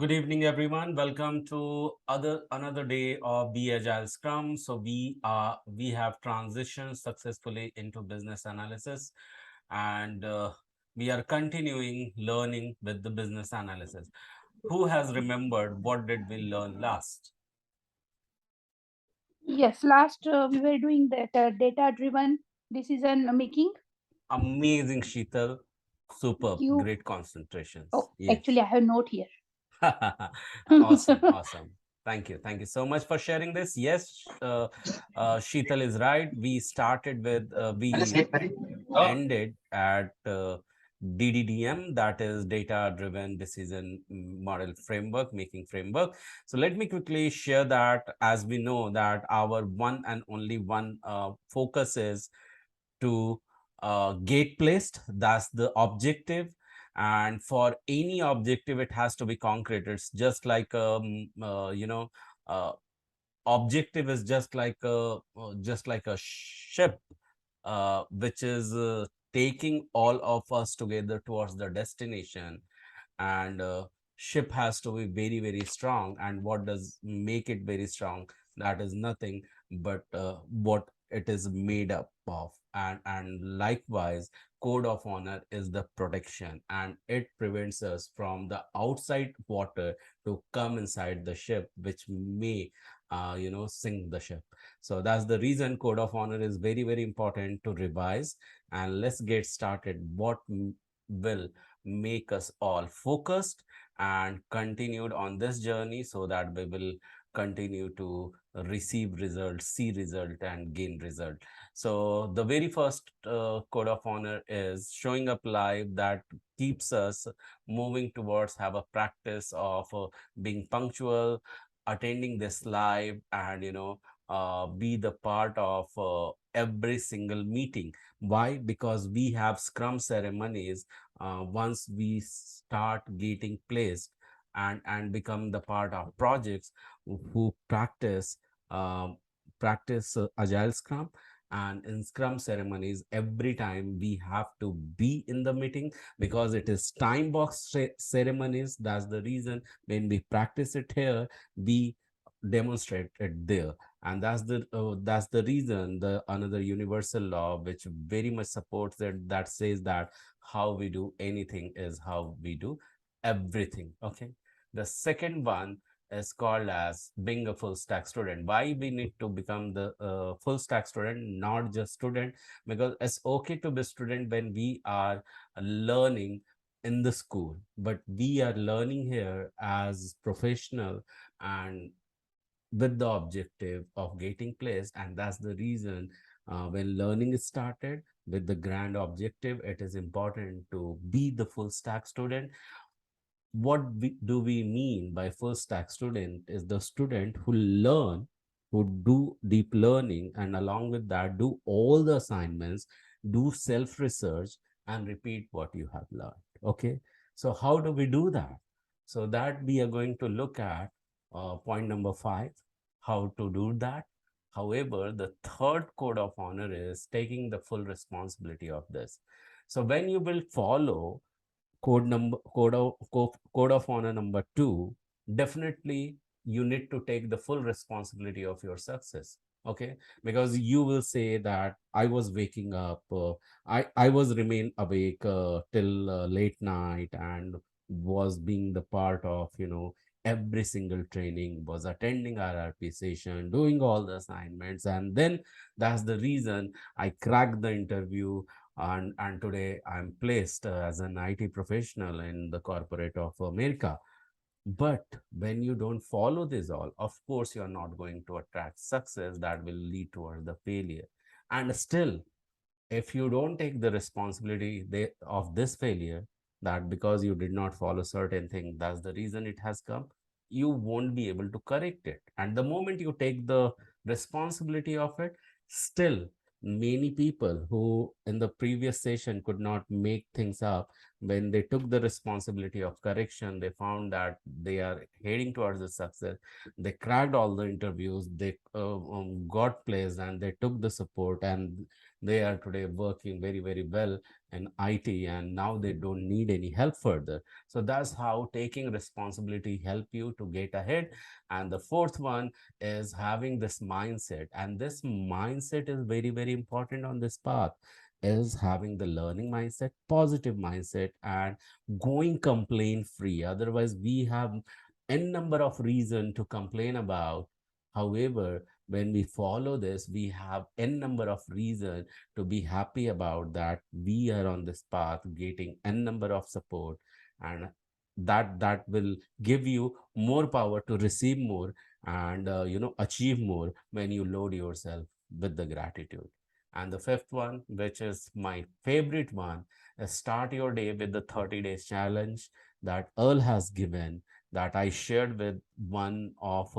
Good evening, everyone. Welcome to another day of Be Agile Scrum. So we have transitioned successfully into business analysis, and we are continuing learning with the business analysis. Who has remembered what did we learn last? Yes, last we were doing that data-driven decision making. Amazing, Sheetal. Superb, You, great concentrations. oh, Yes. actually, I have note here. Awesome, awesome. Thank you so much for sharing this. Yes, Sheetal is right. We started with we ended at DDDM, that is data driven decision model framework, making framework. So let me quickly share that. As we know that our one and only one focus is to gate placed, that's the objective. And for any objective it has to be concrete. It's just like uh, objective is just like a ship which is taking all of us together towards the destination. And ship has to be very very strong, and what does make it very strong? That is nothing but what it is made up of. And likewise, code of honor is the protection, and it prevents us from the outside water to come inside the ship, which may sink the ship. So that's the reason code of honor is very very important to revise. And let's get started. What will make us all focused and continued on this journey, so that we will continue to receive result, see result, and gain result. So the very first code of honor is showing up live, that keeps us moving towards have a practice of being punctual, attending this live, and be the part of every single meeting. Why? Because we have scrum ceremonies. Once we start getting placed and become the part of projects who um, practice agile scrum. And in scrum ceremonies, every time we have to be in the meeting, because it is time box ceremonies. That's the reason when we practice it here, we demonstrate it there. And that's the reason, the another universal law which very much supports it, that says that how we do anything is how we do everything. Okay. The second one is called as being a full stack student. Why we need to become the full stack student, not just student? Because it's okay to be student when we are learning in the school, but we are learning here as professional and with the objective of getting placed. And that's the reason, when learning is started with the grand objective, it is important to be the full stack student. What do we mean by full stack student? Is the student who learn, who do deep learning, and along with that do all the assignments, do self research, and repeat what you have learned. Okay. So how do we do that? So that we are going to look at point number 5, how to do that. However, the third code of honor is taking the full responsibility of this. So when you will follow code of honor number 2, definitely you need to take the full responsibility of your success. Okay. Because you will say that I was waking up, I was remain awake till late night, and was being the part of every single training, was attending RRP session, doing all the assignments, and then that's the reason I cracked the interview. And today I'm placed as an IT professional in the corporate of America. But when you don't follow this all, of course you're not going to attract success. That will lead towards the failure. And still, if you don't take the responsibility of this failure, that because you did not follow certain thing, that's the reason it has come, you won't be able to correct it. And the moment you take the responsibility of it, still many people who in the previous session could not make things up, when they took the responsibility of correction, they found that they are heading towards the success. They cracked all the interviews, they got placed, and they took the support, and They are today working very, very well in IT, and now they don't need any help further. So that's how taking responsibility help you to get ahead. And the fourth one is having this mindset, and this mindset is very, very important on this path, is having the learning mindset, positive mindset, and going complaint free. Otherwise we have n number of reason to complain about. However, when we follow this, we have n number of reason to be happy about that we are on this path getting n number of support, and that will give you more power to receive more, and achieve more when you load yourself with the gratitude. And the fifth one, which is my favorite one, is start your day with the 30 days challenge that Earl has given, that I shared with one of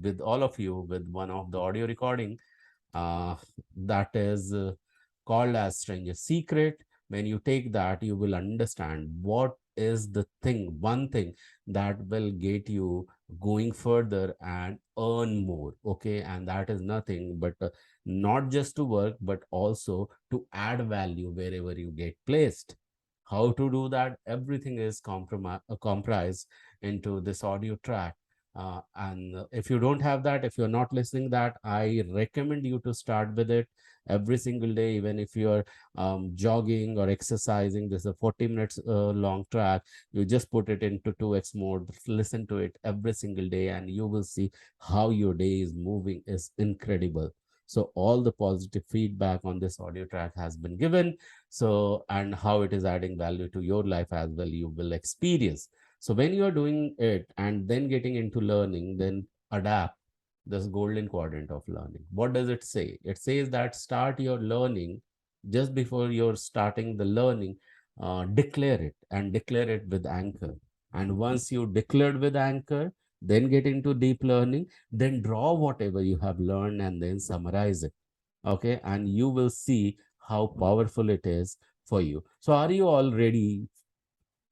with all of you with one of the audio recording, uh, that is called as Stranger Secret. When you take that, you will understand what is the thing, one thing that will get you going further and earn more. Okay. And that is nothing but not just to work, but also to add value wherever you get placed. How to do that? Everything is comprised into this audio track. And if you don't have that, if you're not listening that, I recommend you to start with it every single day. Even if you're jogging or exercising, this is a 40 minutes long track. You just put it into 2x mode, listen to it every single day, and you will see how your day is moving is incredible. So all the positive feedback on this audio track has been given. So, and how it is adding value to your life as well, you will experience. So when you are doing it and then getting into learning, then adapt this golden quadrant of learning. What does it say? It says that start your learning just before you're starting the learning, declare it, and declare it with anchor. And once you declared with anchor, then get into deep learning, then draw whatever you have learned and then summarize it. Okay. And you will see how powerful it is for you. So are you all ready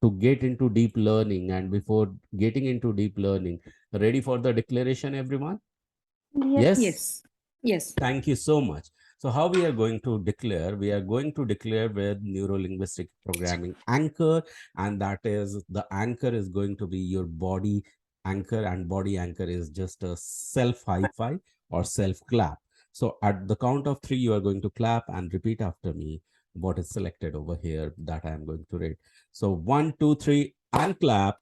to get into deep learning? And before getting into deep learning, ready for the declaration, everyone? Yes. Yes. Yes. Yes. Thank you so much. So, how we are going to declare? We are going to declare with neuro linguistic programming anchor, and that is the anchor is going to be your body anchor, and body anchor is just a self high five or self clap. So, at the count of three, you are going to clap and repeat after me what is selected over here that I am going to read. So, one, two, three, and clap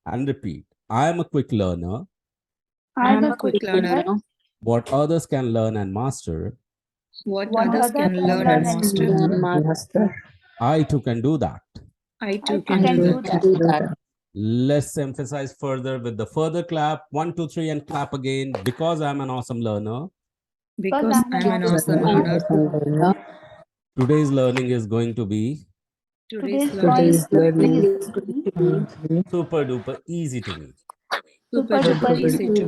and repeat. I am a quick learner. I am I'm a a quick quick learner. learner. What others can learn and master, What What others others can can learn learn and and master, master, I too can do that. I I too too can can do do that. that. Let's emphasize further with the further clap. One, two, three, and clap again. Because I'm an awesome learner, Because Because I am an I'm an awesome awesome learner, learner, today's learning is going to be today's today's learning learning is going to be super duper easy to me. super super duper duper easy easy to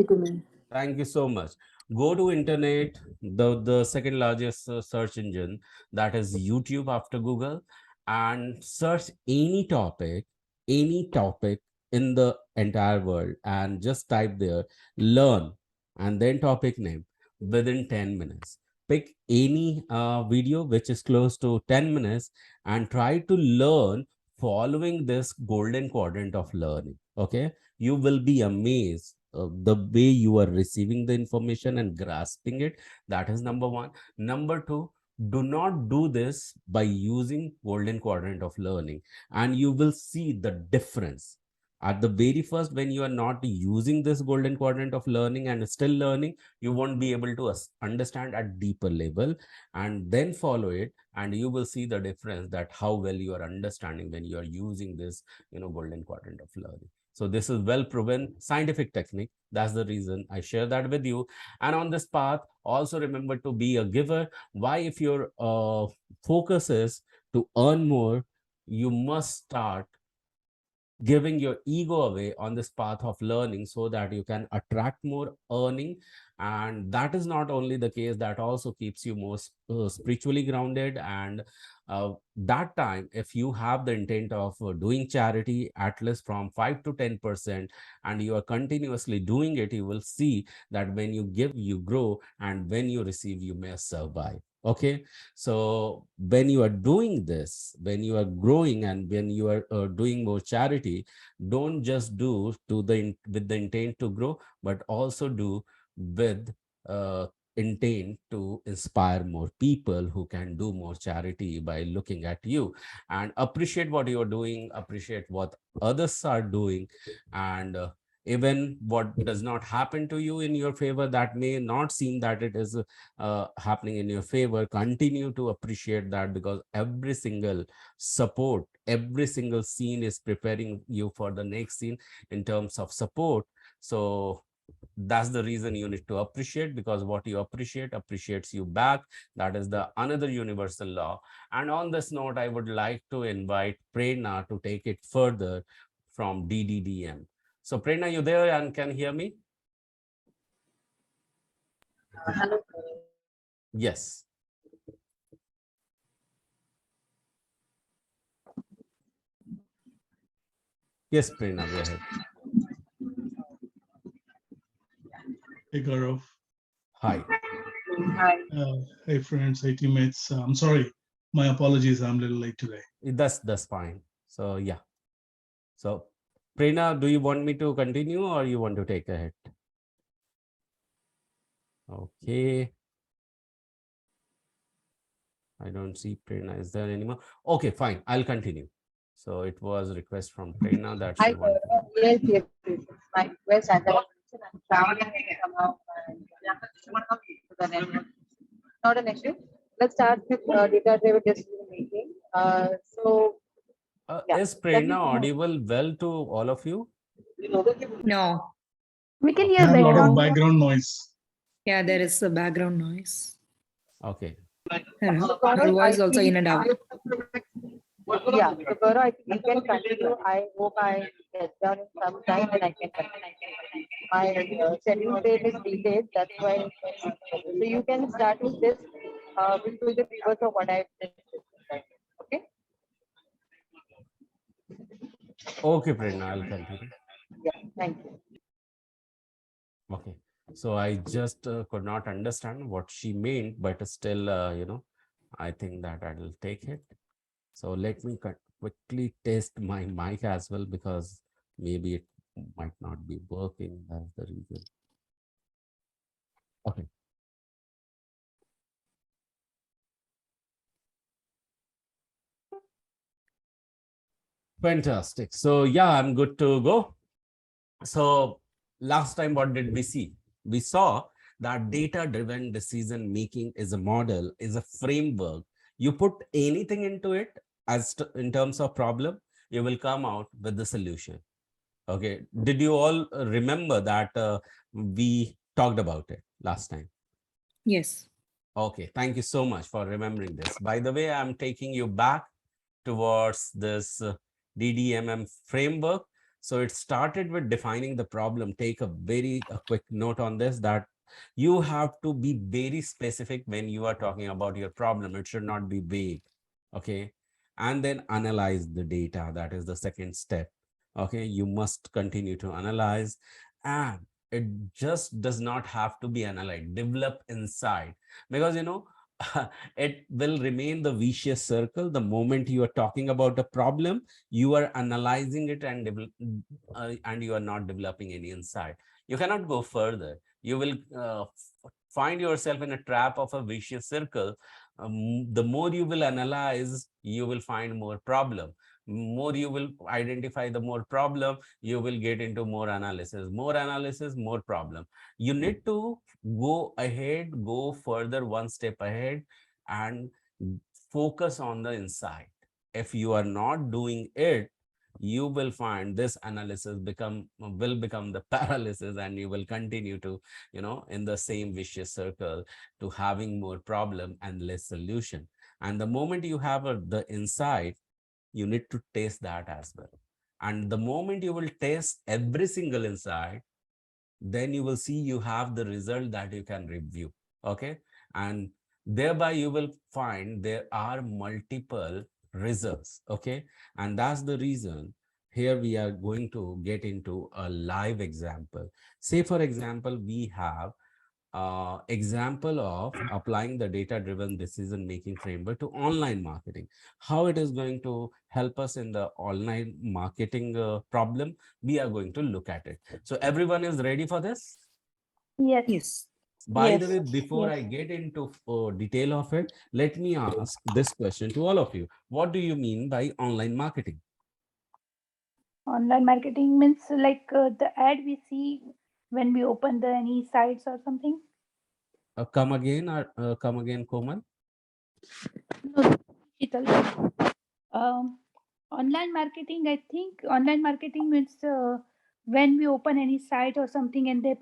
to me. me. Thank you so much. Go to internet, the second largest search engine, that is YouTube after Google, and search any topic in the entire world, and just type there learn and then topic name within 10 minutes. Pick any video which is close to 10 minutes and try to learn following this golden quadrant of learning. Okay, you will be amazed the way you are receiving the information and grasping it. That is number one. Number two, do not do this by using golden quadrant of learning, and you will see the difference. At the very first, when you are not using this golden quadrant of learning and still learning, you won't be able to understand at deeper level, and then follow it, and you will see the difference, that how well you are understanding when you are using this golden quadrant of learning. So this is well proven scientific technique. That's the reason I share that with you. And on this path, also remember to be a giver. Why? If your focus is to earn more, you must start giving your ego away on this path of learning, so that you can attract more earning. And that is not only the case, that also keeps you more spiritually grounded. And that time, if you have the intent of doing charity at least from 5 to 10%, and you are continuously doing it, you will see that when you give, you grow, and when you receive, you may survive. Okay, so when you are doing this, when you are growing, and when you are doing more charity, don't just do to with the intent to grow, but also do with uh, intent to inspire more people who can do more charity by looking at you, and appreciate what you are doing, appreciate what others are doing, and even what does not happen to you in your favor, that may not seem that it is happening in your favor, continue to appreciate that, because every single support, every single scene is preparing you for the next scene in terms of support. So that's the reason you need to appreciate, because what you appreciate appreciates you back. That is the another universal law. And on this note, I would like to invite Prerna to take it further from DDDM. So Prerna, you there and can hear me? Hello. Yes. Yes, Prerna, go ahead. Hey, Gaurav. Hi. Hi. Hey, friends. Hey, teammates. I'm sorry. My apologies. I'm a little late today. That's fine. So yeah. So Prerna, do you want me to continue or you want to take ahead? Okay. I don't see Prerna. Is there anymore? Okay, fine. I'll continue. So it was a request from Prerna that Hi, she wanted. yes, yes, yes. It's my request. As I mentioned, I'm traveling somehow and to the network. Not an issue. Let's start with data-driven decision making. Yeah, Is can Prerna we? audible well to all of you? No. We can I hear have a lot of background. background noise. Yeah, there is a background noise. Okay. Her voice also in and out. Yeah, so Gaurav, I think you can continue. I hope I get done in some time and I can continue. My schedule date is delayed, that's why. So you can start with this. We'll do the reverse of what I've just described. Okay? Okay, Prerna, I'll continue. Yeah, thank you. Okay. So I just could not understand what she meant, but still, I think that I will take it. So let me quickly test my mic as well, because maybe it might not be working. That's the reason. Okay. Fantastic. So yeah, I'm good to go. So last time, what did we see? We saw that data-driven decision making is a model, is a framework. You put anything into it in terms of problem, you will come out with the solution. Okay. Did you all remember that we talked about it last time? Yes. Okay. Thank you so much for remembering this. By the way, I'm taking you back towards this DDMM framework. So it started with defining the problem. Take a quick note on this, that you have to be very specific when you are talking about your problem. It should not be vague. Okay. And then analyze the data. That is the second step. Okay. You must continue to analyze, and it just does not have to be analyzed, develop insight, because it will remain the vicious circle. The moment you are talking about a problem, you are analyzing it, and you are not developing any insight. You cannot go further. You will find yourself in a trap of a vicious circle. The more you will analyze, you will find more problem. More you will identify, the more problem you will get into. More analysis, more problem. You need to go ahead, go further, one step ahead, and focus on the insight. If you are not doing it, you will find this analysis will become the paralysis, and you will continue to in the same vicious circle, to having more problem and less solution. And the moment you have the insight, you need to test that as well. And the moment you will test every single insight, then you will see you have the result that you can review. Okay. And thereby you will find there are multiple results. Okay. And that's the reason here we are going to get into a live example. Say for example, we have example of applying the data-driven decision-making framework to online marketing. How it is going to help us in the online marketing problem, we are going to look at it. So everyone is ready for this? Yes. Yes. By the Yes. way, before I Yes. get into detail of it, let me ask this question to all of you. What do you mean by online marketing? Online marketing means like the ad we see when we open the any sites or something. Come again, Komal. No, Sheetal. Um, Online marketing, I think online marketing means when we open any site or something and they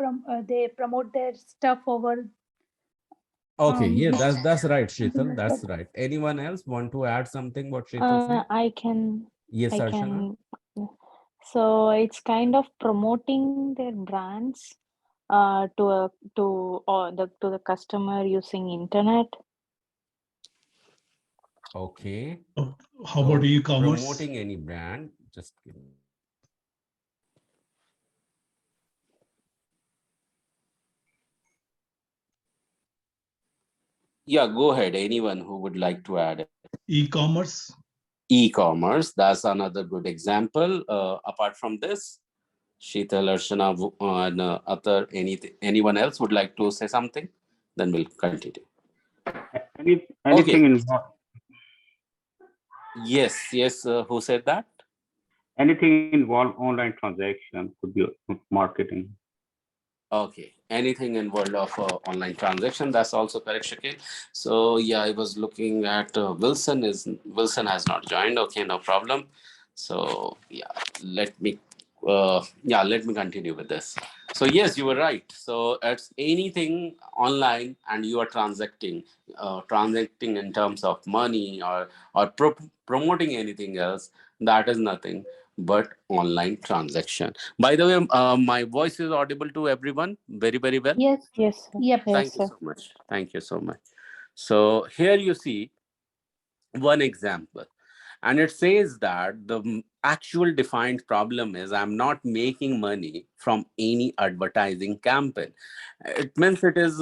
promote their stuff over Okay, yeah, this that's right, something Sheetal. like That's that. right. Anyone else want to add something what Sheetal said? Yes, I Archana. can. So it's kind of promoting their brands to the customer using internet. Okay. Oh, how about So e-commerce? promoting any brand, just give me. Yeah, go ahead. Anyone who would like to add it. E-commerce? E-commerce, that's another good example. Apart from this, Sheetal, Archana, and other anyone else would like to say something? Then we'll continue. Anything Okay. involve Yes. Who said that? anything involve online transaction could be marketing. Okay, anything in world of online transaction, that's also correct, Shakil. So yeah, I was looking at Wilson has not joined. Okay, no problem. So yeah, let me continue with this. So yes, you were right. So it's anything online and you are transacting in terms of money or promoting anything else. That is nothing but online transaction. By the way, my voice is audible to everyone very, very well. Yes. Yes, sir. Yep. Yes, Thank you sir. so much. Thank you so much. So here you see one example, and it says that the actual defined problem is I'm not making money from any advertising campaign. It means it is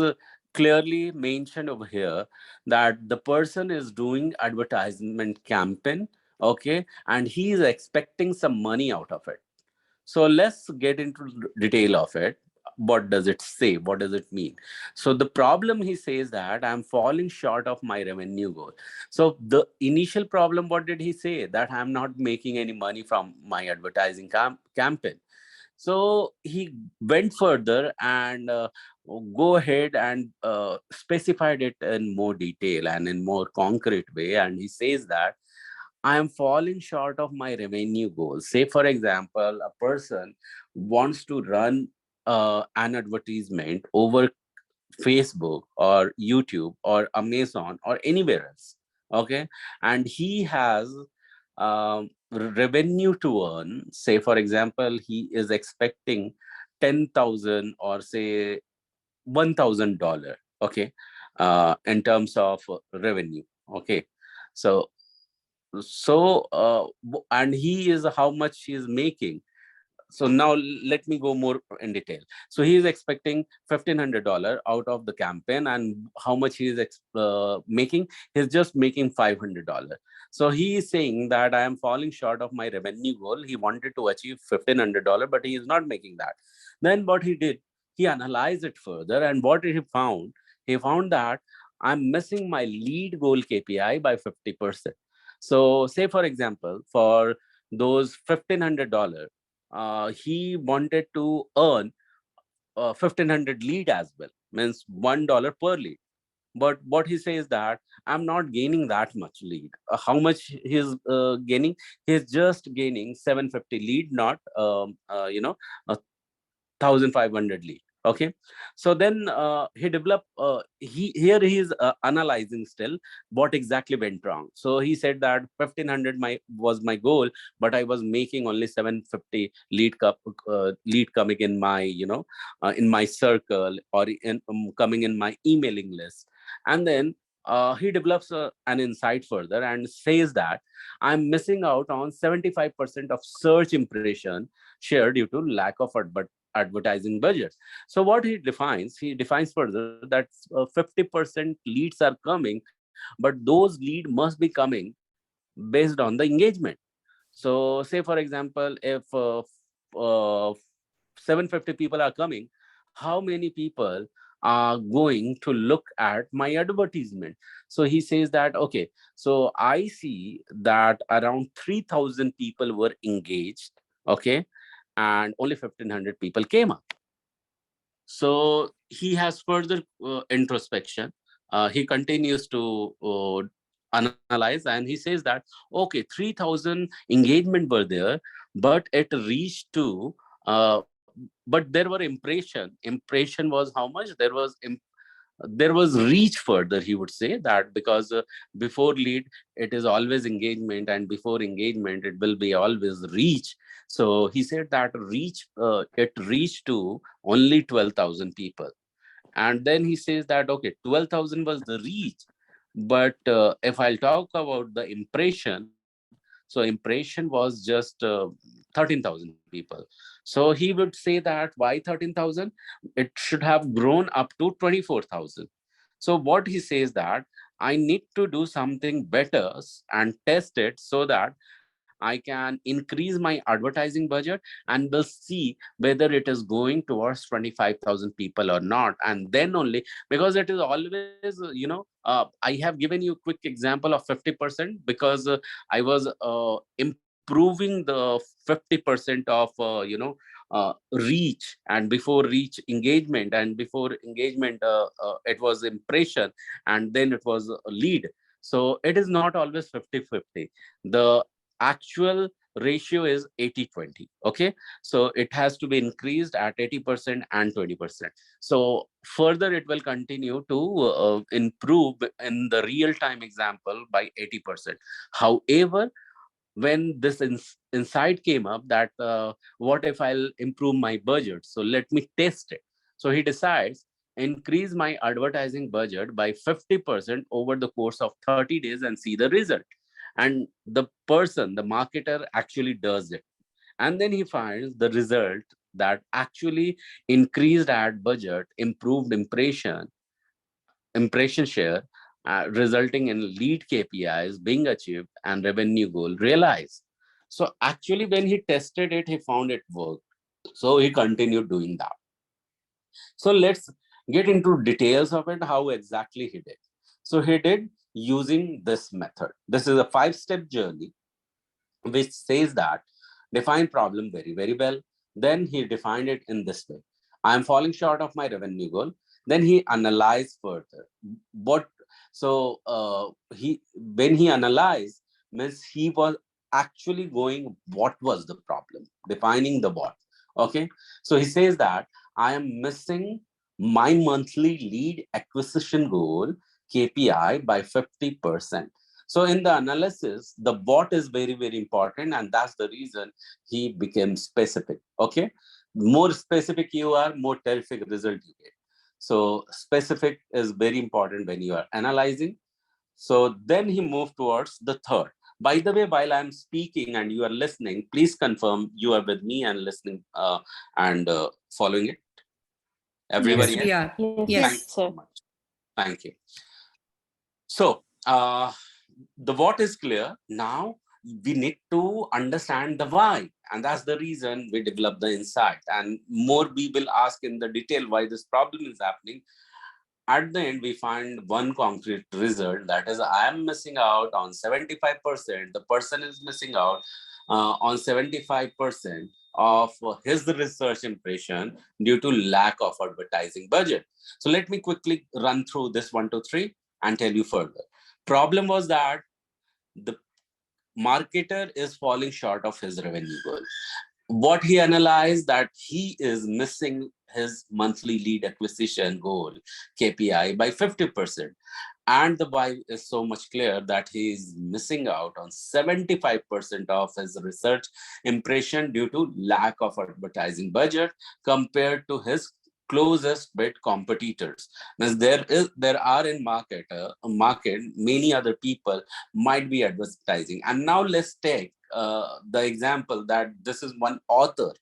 clearly mentioned over here that the person is doing advertisement campaign, okay, and he is expecting some money out of it. So let's get into detail of it. What does it say? What does it mean? So the problem, he says that I'm falling short of my revenue goal. So the initial problem, what did he say? That I'm not making any money from my advertising campaign. So he went further and go ahead and specified it in more detail and in more concrete way. And he says that I am falling short of my revenue goals. Say, for example, a person wants to run an advertisement over Facebook or YouTube or Amazon or anywhere else. Okay. And he has revenue to earn. Say, for example, he is expecting 10,000 or say $1,000. Okay. In terms of revenue. Okay. So and he is how much he is making. So now let me go more in detail. So he is expecting $1,500 out of the campaign, and how much he is making? He's just making $500. So he is saying that I am falling short of my revenue goal. He wanted to achieve $1,500, but he is not making that. Then what he did, he analyzed it further, and what he found? He found that I'm missing my lead goal KPI by 50%. So say for example, for those $1,500, he wanted to earn 1,500 lead as well, means $1 per lead. But what he says that I'm not gaining that much lead. How much he's gaining? He's just gaining 750 lead, not 1,500 lead. Okay. So then he developed he is analyzing still what exactly went wrong. So he said that 1,500 was my goal, but I was making only 750 lead coming in my in my circle or in coming in my emailing list. And then he develops an insight further and says that I'm missing out on 75% of search impression share due to lack of advertising budget. So what he defines further that 50% leads are coming, but those lead must be coming based on the engagement. So say for example, if 750 people are coming, how many people are going to look at my advertisement? So he says that, okay, so I see that around 3000 people were engaged, okay, and only 1500 people came up. So he has further introspection. He continues to analyze, and he says that, okay, 3000 engagement were there, but it reached to, but there were impression was how much? There was reach further, he would say that, because before lead it is always engagement, and before engagement it will be always reach. So he said that it reached to only 12,000 people. And then he says that, okay, 12,000 was the reach, but if I'll talk about the impression, so impression was just 13,000 people. So he would say that, why 13,000? It should have grown up to 24,000. So what he says that, I need to do something better and test it so that I can increase my advertising budget, and will see whether it is going towards 25,000 people or not. And then only, because it is always, I have given you quick example of 50%, because I was improving the 50% of, reach, and before reach engagement, and before engagement it was impression, and then it was a lead. So it is not always 50-50. The actual ratio is 80-20. Okay, so it has to be increased at 80% and 20%. So further it will continue to improve in the real time example by 80%. However, when this insight came up that, what if I'll improve my budget, so let me test it. So he decides, increase my advertising budget by 50% over the course of 30 days and see the result. And the person, the marketer, actually does it, and then he finds the result that actually increased ad budget, improved impression share, resulting in lead KPIs being achieved and revenue goal realized. So actually, when he tested it, he found it worked. So he continued doing that. So let's get into details of it, how exactly he did. So he did using this method. This is a 5-step journey which says that, define problem very, very well. Then he defined it in this way. I am falling short of my revenue goal. Then he analyzed further. What so he when he analyzed, means he was actually going, what was the problem? Defining the what. Okay. So he says that I am missing my monthly lead acquisition goal KPI by 50%. So in the analysis, the what is very, very important. And that's the reason he became specific. Okay. More specific you are, more terrific result you get. So specific is very important when you are analyzing. So then he moved towards the third. By the way, while I'm speaking and you are listening, please confirm you are with me and listening and following it. Everybody, Yes, yes? we are. Yes, Yes. Thank you so much. Thank you. So the what is clear. Now we need to understand the why, and that's the reason we develop the insight. And more we will ask in the detail why this problem is happening. At the end, we find one concrete result, that is, I am missing out on 75%. The person is missing out on 75% of his research impression due to lack of advertising budget. So let me quickly run through this 1, 2, 3 and tell you further. Problem was that the marketer is falling short of his revenue goal. What he analyzed, that he is missing his monthly lead acquisition goal KPI by 50%. And the why is so much clear, that he is missing out on 75% of his research impression due to lack of advertising budget compared to his closest bid competitors. Means there are in market many other people might be advertising. And now let's take the example that this is one author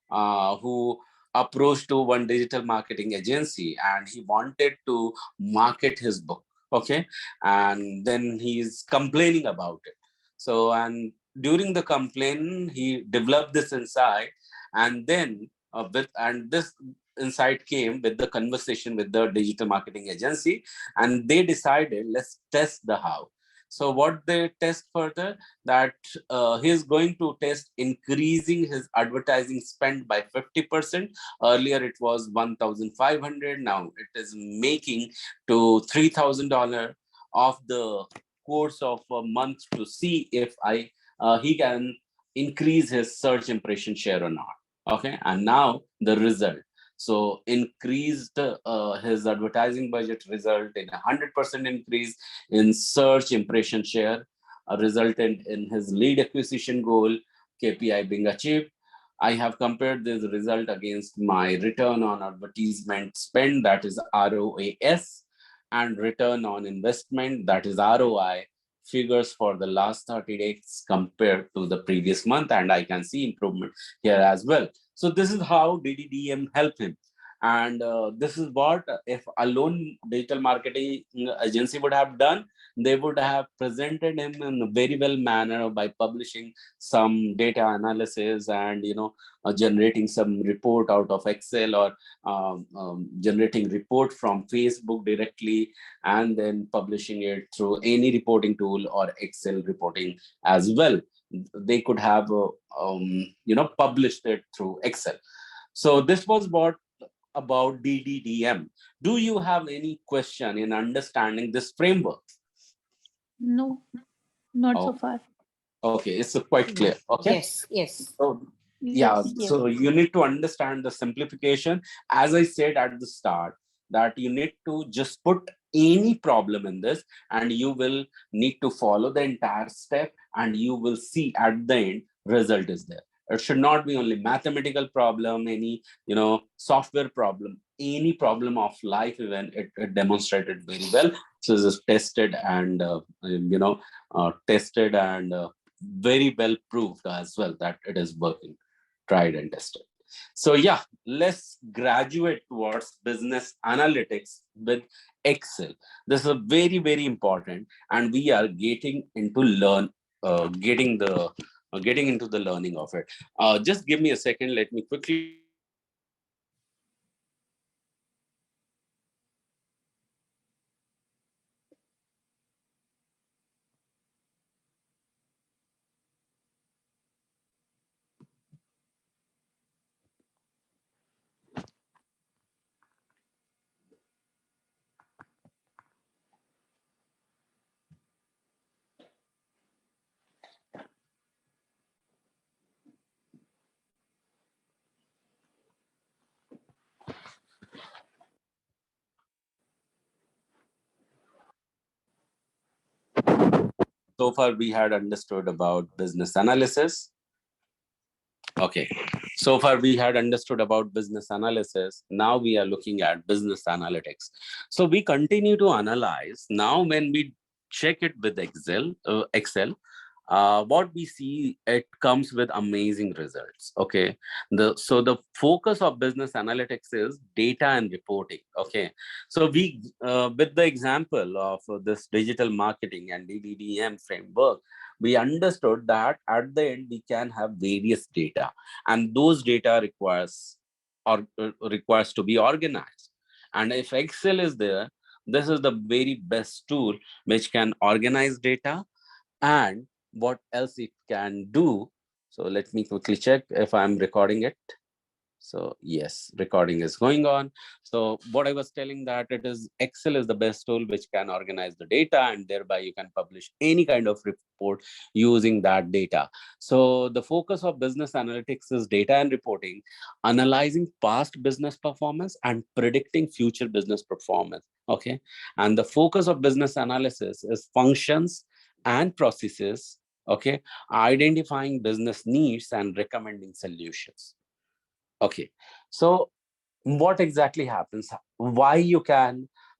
who approached to one digital marketing agency and he wanted to market his book. Okay. And then he's complaining about it. So, and during the complaint, he developed this insight. And then, this insight came with the conversation with the digital marketing agency. And they decided, let's test the how. So, what they test further, that he's going to test increasing his advertising spend by 50%. Earlier it was 1,500. Now it is making to $3,000 of the course of a month to see if he can increase his search impression share or not. Okay, and now the result. So increased his advertising budget result in 100% increase in search impression share, resulted in his lead acquisition goal KPI being achieved. I have compared this result against my return on advertisement spend, that is ROAS, and return on investment, that is ROI, figures for the last 30 days compared to the previous month, and I can see improvement here as well. So this is how DDDM helped him. And this is what, if alone digital marketing agency would have done, they would have presented him in a very well manner by publishing some data analysis and generating some report out of Excel, or generating report from Facebook directly, and then publishing it through any reporting tool or Excel reporting as well. They could have published it through Excel. So this was what about DDDM. Do you have any question in understanding this framework? No, not so far. Okay, it's quite clear. Okay. Yes. So, Yes. so you need to understand the simplification. As I said at the start, that you need to just put any problem in this, and you will need to follow the entire step, and you will see at the end result is there. It should not be only mathematical problem, any software problem, any problem of life even. It demonstrated very well. So this is tested and tested and very well proved as well that it is working, tried and tested. So yeah, let's graduate towards business analytics with Excel. This is very, very important, and we are getting into getting into the learning of it. Just give me a second. Let me quickly share my screen. So far, we had understood about business analysis. Okay, so far we had understood about business analysis. Now we are looking at business analytics. So we continue to analyze. Now when we check it with Excel, what we see, it comes with amazing results. Okay, so the focus of business analytics is data and reporting. Okay, so we with the example of this digital marketing and DDDM framework, we understood that at the end we can have various data, and those data requires to be organized. And if Excel is there, this is the very best tool which can organize data. And what else it can do? So let me quickly check if I'm recording it. So yes, recording is going on. So what I was telling, that it is Excel is the best tool which can organize the data, and thereby you can publish any kind of report using that data. So the focus of business analytics is data and reporting, analyzing past business performance and predicting future business performance. Okay. And the focus of business analysis is functions and processes. Okay. Identifying business needs and recommending solutions. Okay, so what exactly happens? Why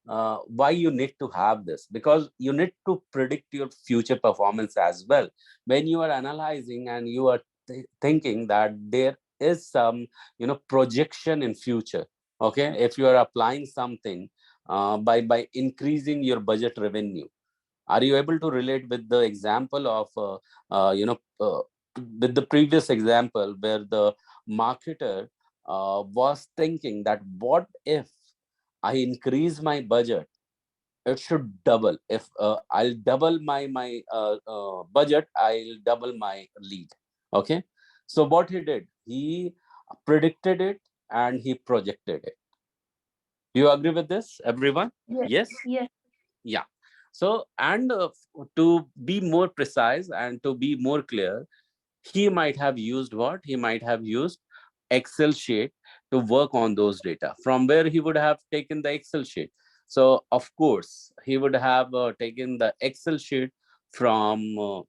why you need to have this? Because you need to predict your future performance as well. When you are analyzing and you are thinking that there is some, projection in future. Okay, if you are applying something by increasing your budget revenue, are you able to relate with the example of with the previous example where the marketer was thinking that what if I increase my budget, it should double. If I'll double my budget, I'll double my lead. Okay, so what he did, he predicted it and he projected it. Do you agree with this, everyone? Yes. Yes. Yes. Yeah. So, and to be more precise and to be more clear, he might have used what? He might have used Excel sheet to work on those data. From where he would have taken the Excel sheet? So, of course, he would have taken the Excel sheet from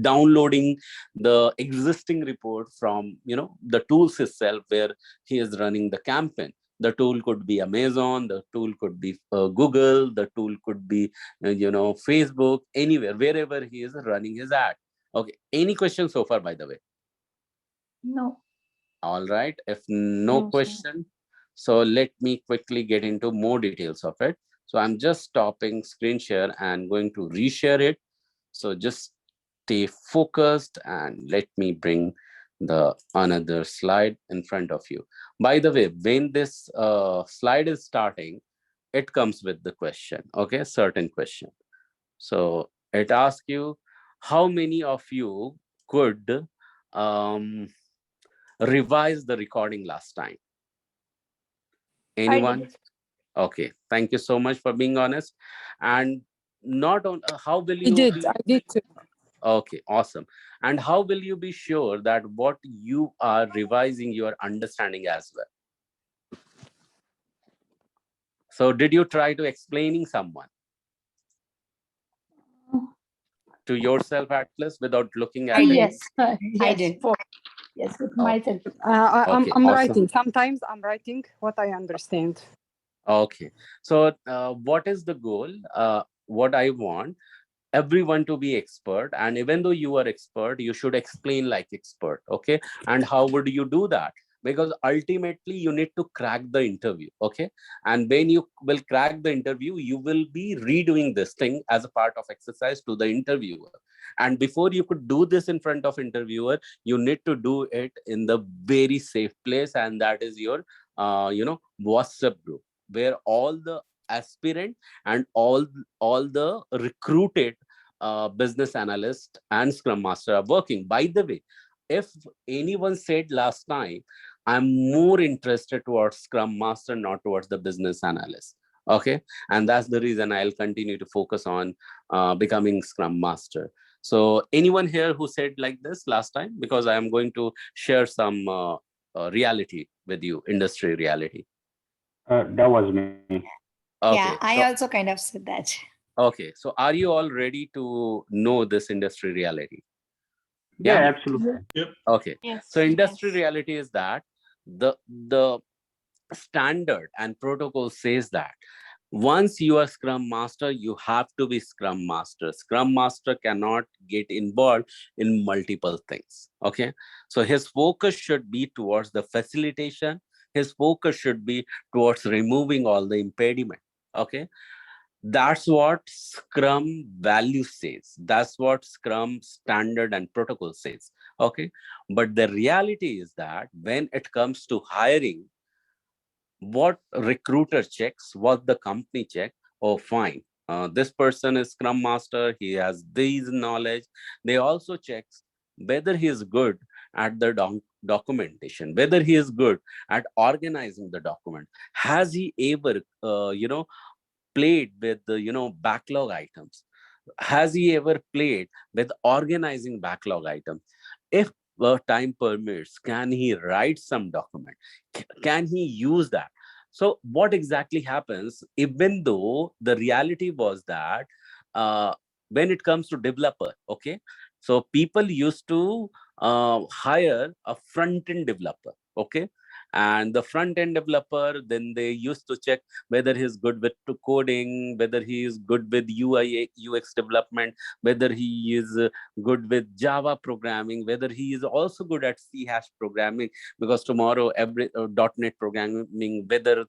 downloading the existing report from the tools itself where he is running the campaign. The tool could be Amazon, the tool could be Google, the tool could be Facebook, anywhere, wherever he is running his ad. Okay, any questions so far, by the way? No. All right, if no No, sir. question, so let me quickly get into more details of it. So I'm just stopping screen share and going to reshare it. So just stay focused and let me bring the another slide in front of you. By the way, when this slide is starting, it comes with the question, okay, certain question. So it asks you, how many of you could um, revise the recording last time? Anyone? I did. Okay, thank you so much for being honest. And not on how will you be? I did too. Okay, awesome. And how will you be sure that what you are revising, you are understanding as well? So did you try to explaining someone to yourself at least without looking at it? Yes. I Yes. did. Yes, with Okay. myself. Okay, I'm awesome. writing. Sometimes I'm writing what I understand. Okay, so what is the goal? What I want everyone to be expert, and even though you are expert, you should explain like expert. Okay, and how would you do that? Because ultimately you need to crack the interview. Okay, and when you will crack the interview, you will be redoing this thing as a part of exercise to the interviewer. And before you could do this in front of interviewer, you need to do it in the very safe place, and that is your WhatsApp group, where all the aspirant and all the recruited business analyst and scrum master are working. By the way, if anyone said last time, I'm more interested towards scrum master, not towards the business analyst. Okay, and that's the reason I'll continue to focus on becoming scrum master. So anyone here who said like this last time? Because I am going to share some reality with you, industry reality. That was me. Okay, Yeah, I so also kind of said that. okay, so are you all ready to know this industry reality? Yeah, Yeah. absolutely. Okay, Yes. so industry Yes. reality is that the standard and protocol says that once you are scrum master, you have to be scrum master. Scrum master cannot get involved in multiple things. Okay, so his focus should be towards the facilitation. His focus should be towards removing all the impediment. Okay, that's what scrum value says, that's what scrum standard and protocol says. Okay, but the reality is that when it comes to hiring, what recruiter checks, what the company check, oh fine, this person is scrum master, he has these knowledge. They also checks whether he is good at the documentation, whether he is good at organizing the document. Has he ever played with the backlog items? Has he ever played with organizing backlog items? If time permits, can he write some document? Can he use that? So what exactly happens, even though the reality was that uh, when it comes to developer, okay, so people used to hire a front-end developer, okay, And the front end developer, then they used to check whether he's good with coding, whether he is good with UI UX development, whether he is good with Java programming, whether he is also good at C# programming, because tomorrow every .NET programming, whether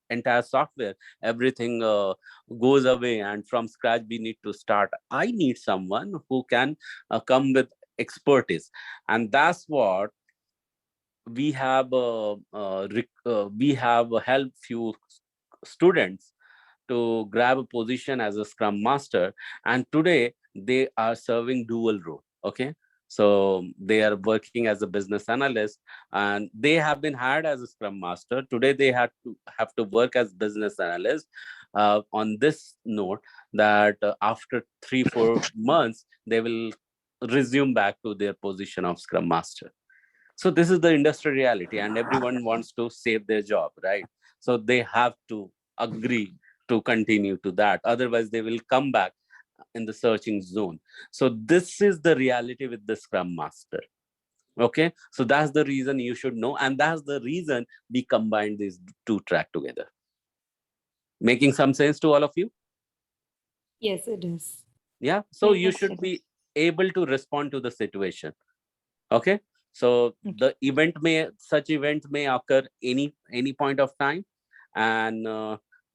entire software, everything goes away, and from scratch we need to start. I need someone who can come with expertise, and that's what we have we have helped few students to grab a position as a scrum master, and today they are serving dual role. Okay, so they are working as a business analyst, and they have been hired as a scrum master. Today they have to work as business analyst, on this note that after 3-4 months they will resume back to their position of scrum master. So this is the industry reality, and everyone wants to save their job, right? So they have to agree to continue to that. Otherwise, they will come back in the searching zone. So this is the reality with the Scrum Master. Okay, so that's the reason you should know, and that's the reason we combined these two track together. Making some sense to all of you? Yes, it is. Yeah. So you Yes, should it be is. able to respond to the situation. Okay, so the such event may occur any point of time, and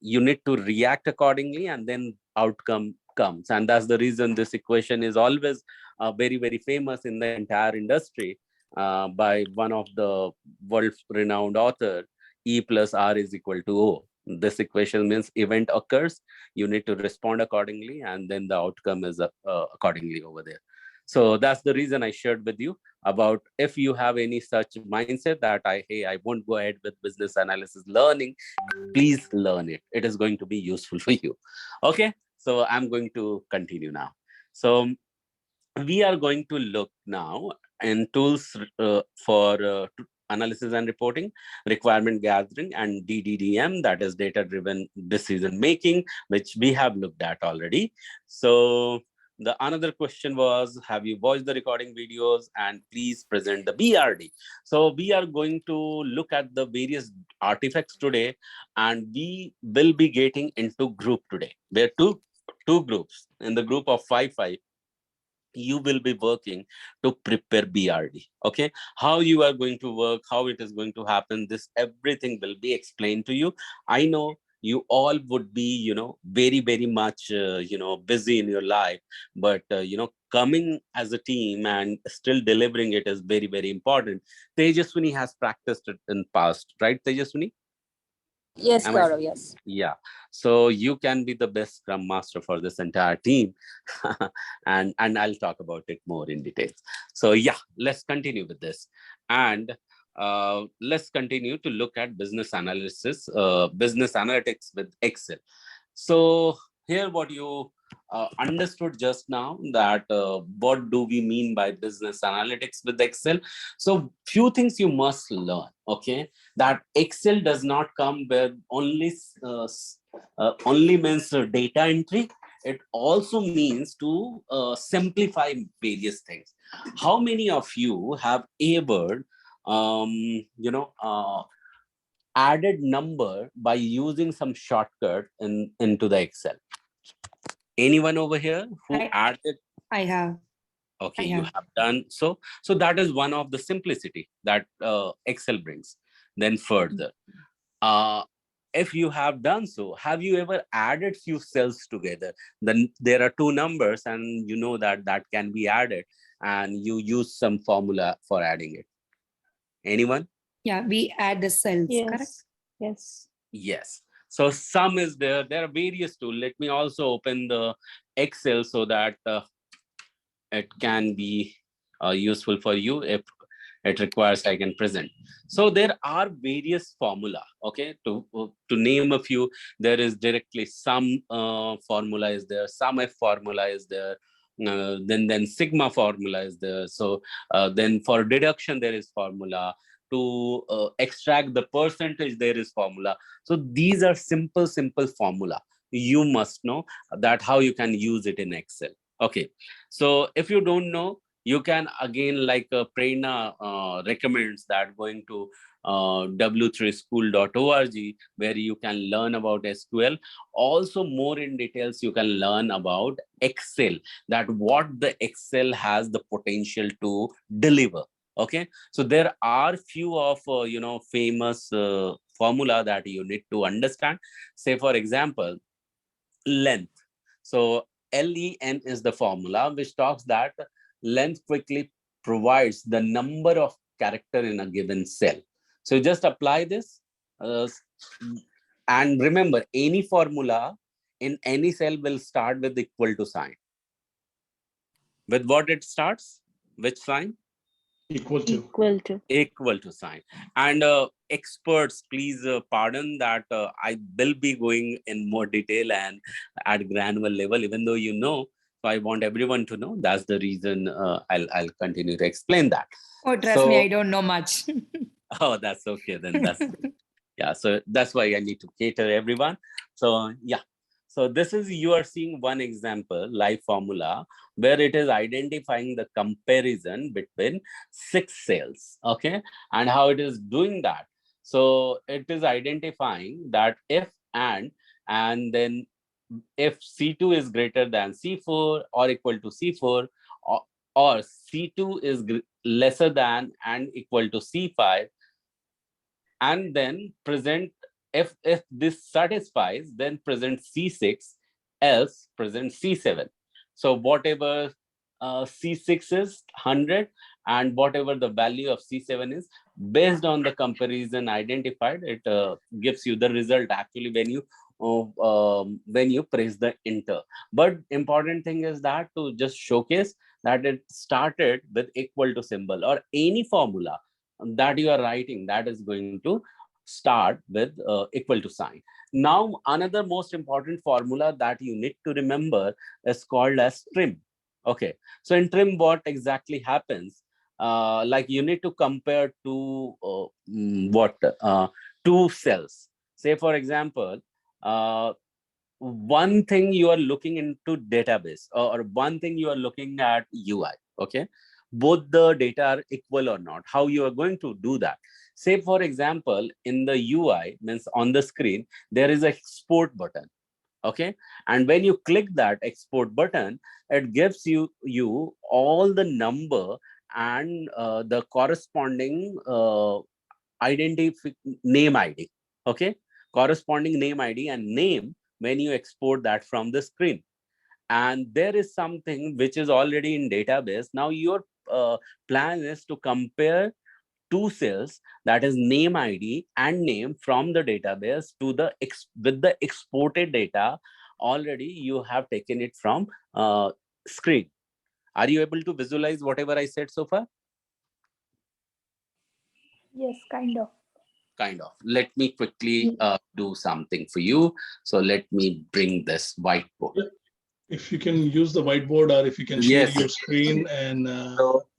you need to react accordingly, and then outcome comes. And that's the reason this equation is always very, very famous in the entire industry, by one of the world renowned author. E plus R is equal to O. This equation means event occurs, you need to respond accordingly, and then the outcome is accordingly over there. So that's the reason I shared with you about, if you have any such mindset that I won't go ahead with business analysis learning, please learn it. It is going to be useful for you. Okay, so I'm going to continue now. So we are going to look now in tools for analysis and reporting, requirement gathering, and DDDM, that is data driven decision making, which we have looked at already. So the another question was, have you watched the recording videos, and please present the BRD. So we are going to look at the various artifacts today, and we will be getting into group today. There are two groups. In the group of 5 you will be working to prepare BRD. Okay, how you are going to work, how it is going to happen, this everything will be explained to you. I know you all would be, very, very much, busy in your life, but, coming as a team and still delivering it is very, very important. Tejaswini has practiced it in past, right, Tejaswini? Yes, Am I? Gaurav, yes. Yeah. So you can be the best scrum master for this entire team. and I'll talk about it more in details. So yeah, let's continue with this. And let's continue to look at business analysis, business analytics with Excel. So here what you understood just now, that what do we mean by business analytics with Excel. So few things you must learn. Okay, that Excel does not come with only means data entry. It also means to simplify various things. How many of you have ever added number by using some shortcut into the Excel? Anyone over here who added? I have. Okay, I you have. have done so. So that is one of the simplicity that Excel brings. Then further, if you have done so, have you ever added few cells together? Then there are two numbers, and you know that that can be added, and you use some formula for adding it. Anyone? Yeah, we add the cells, correct? Yes. Yes. So sum is there. There are various tools. Let me also open the Excel so that it can be useful for you. If it requires, I can present. So there are various formula. Okay, to name a few, there is directly sum formula is there, sum F formula is there. Then sigma formula is there. So then for deduction there is formula. To extract the percentage there is formula. So these are simple formula. You must know that how you can use it in Excel. Okay, so if you don't know, You can again, like Prerna recommends that going to w3school.org, where you can learn about SQL. Also, more in details, you can learn about Excel, that what the Excel has the potential to deliver. Okay, so there are few of famous formula that you need to understand. Say for example, length. So LEN is the formula which talks that length quickly provides the number of character in a given cell. So you just apply this, and remember, any formula in any cell will start with equal to sign. With what it starts? Which sign? Equal to. Equal to sign. And experts, please pardon that I will be going in more detail and at granular level, even though so I want everyone to know. That's the reason I'll continue to explain that. Oh, trust me, I don't know much. Oh, that's okay then. That's yeah. So that's why I need to cater everyone. So yeah. So this is, you are seeing one example, live formula, where it is identifying the comparison between 6 cells. Okay. And how it is doing that. So it is identifying that if and then if C2 is greater than C4 or equal to C4, or C2 is lesser than and equal to C5, and then present, if this satisfies, then present C6, else present C7. So whatever C6 is 100, and whatever the value of C7 is, based on the comparison identified, it gives you the result actually when you press the enter. But important thing is that to just showcase that it started with equal to symbol, or any formula that you are writing, that is going to start with equal to sign. Now, another most important formula that you need to remember is called as trim. Okay, so in trim, what exactly happens? Like you need to compare two cells. Say for example, one thing you are looking into database, or one thing you are looking at UI. Okay, both the data are equal or not. How you are going to do that? Say for example, in the UI, means on the screen, there is an export button. Okay, and when you click that export button, it gives you all the number and the corresponding name ID. Okay, corresponding name ID and name when you export that from the screen. And there is something which is already in database. Now your plan is to compare two cells, that is name ID and name, from the database to the with the exported data already you have taken it from screen. Are you able to visualize whatever I said so far? Yes, kind of. Kind of. Let me quickly do something for you. So let me bring this whiteboard. If you can use the whiteboard, or if you can share your screen and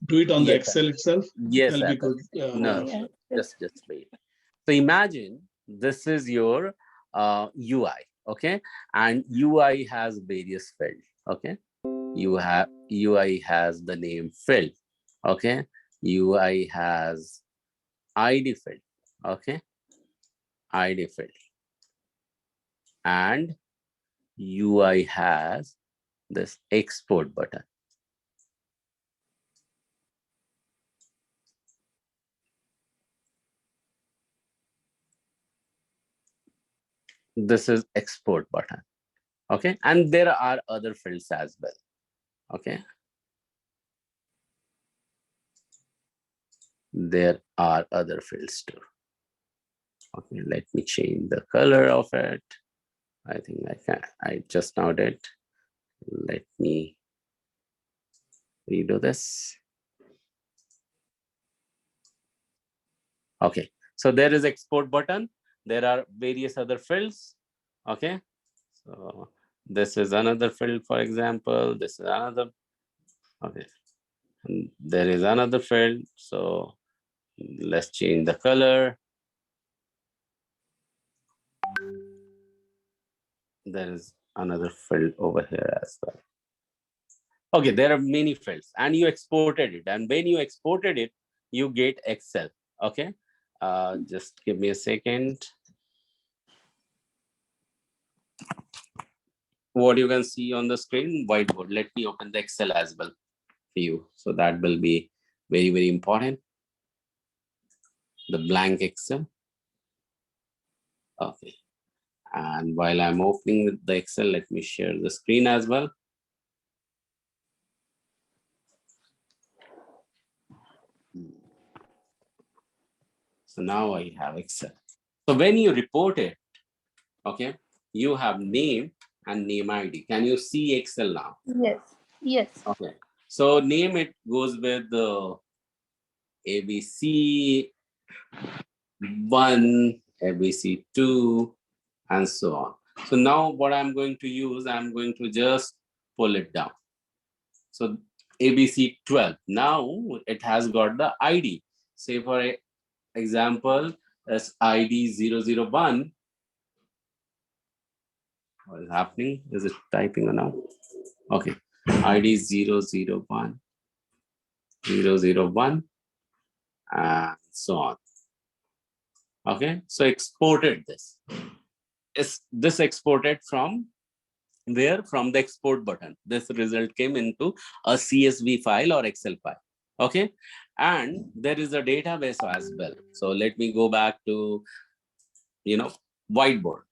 do it on the Excel itself, yes, that'll be good. no, just wait. So imagine this is your UI, okay, and UI has various fields. Okay, UI has the name field. Okay, UI has ID field. Okay, ID field, and UI has this export button. This is export button. Okay, and there are other fields as well. Okay, there are other fields too. Okay, let me change the color of it. I think I just now did. Let me redo this. Okay, so there is export button. There are various other fields. Okay, so this is another field, for example. This is another. Okay, and there is another field. So let's change the color. There is another field over here as well. Okay, there are many fields, and you exported it. And when you exported it, you get Excel. Okay, just give me a second. What you can see on the screen, whiteboard. Let me open the Excel as well for you. So that will be very, very important. The blank Excel. Okay. And while I'm opening the Excel, let me share the screen as well. So now I have Excel. So when you report it, okay, you have name and name ID. Can you see Excel now? Yes. Yes. Okay. So name it goes with the ABC 1, ABC 2, and so on. So now what I'm going to use, I'm going to just pull it down. So ABC 12, now it has got the ID. Say for example, as ID 001. What is happening? Is it typing or not? Okay. ID 001, 001, and so on. Okay. So exported this. Is this exported from where? From the export button. This result came into a CSV file or Excel file. Okay. And there is a database as well. So let me go back to, whiteboard.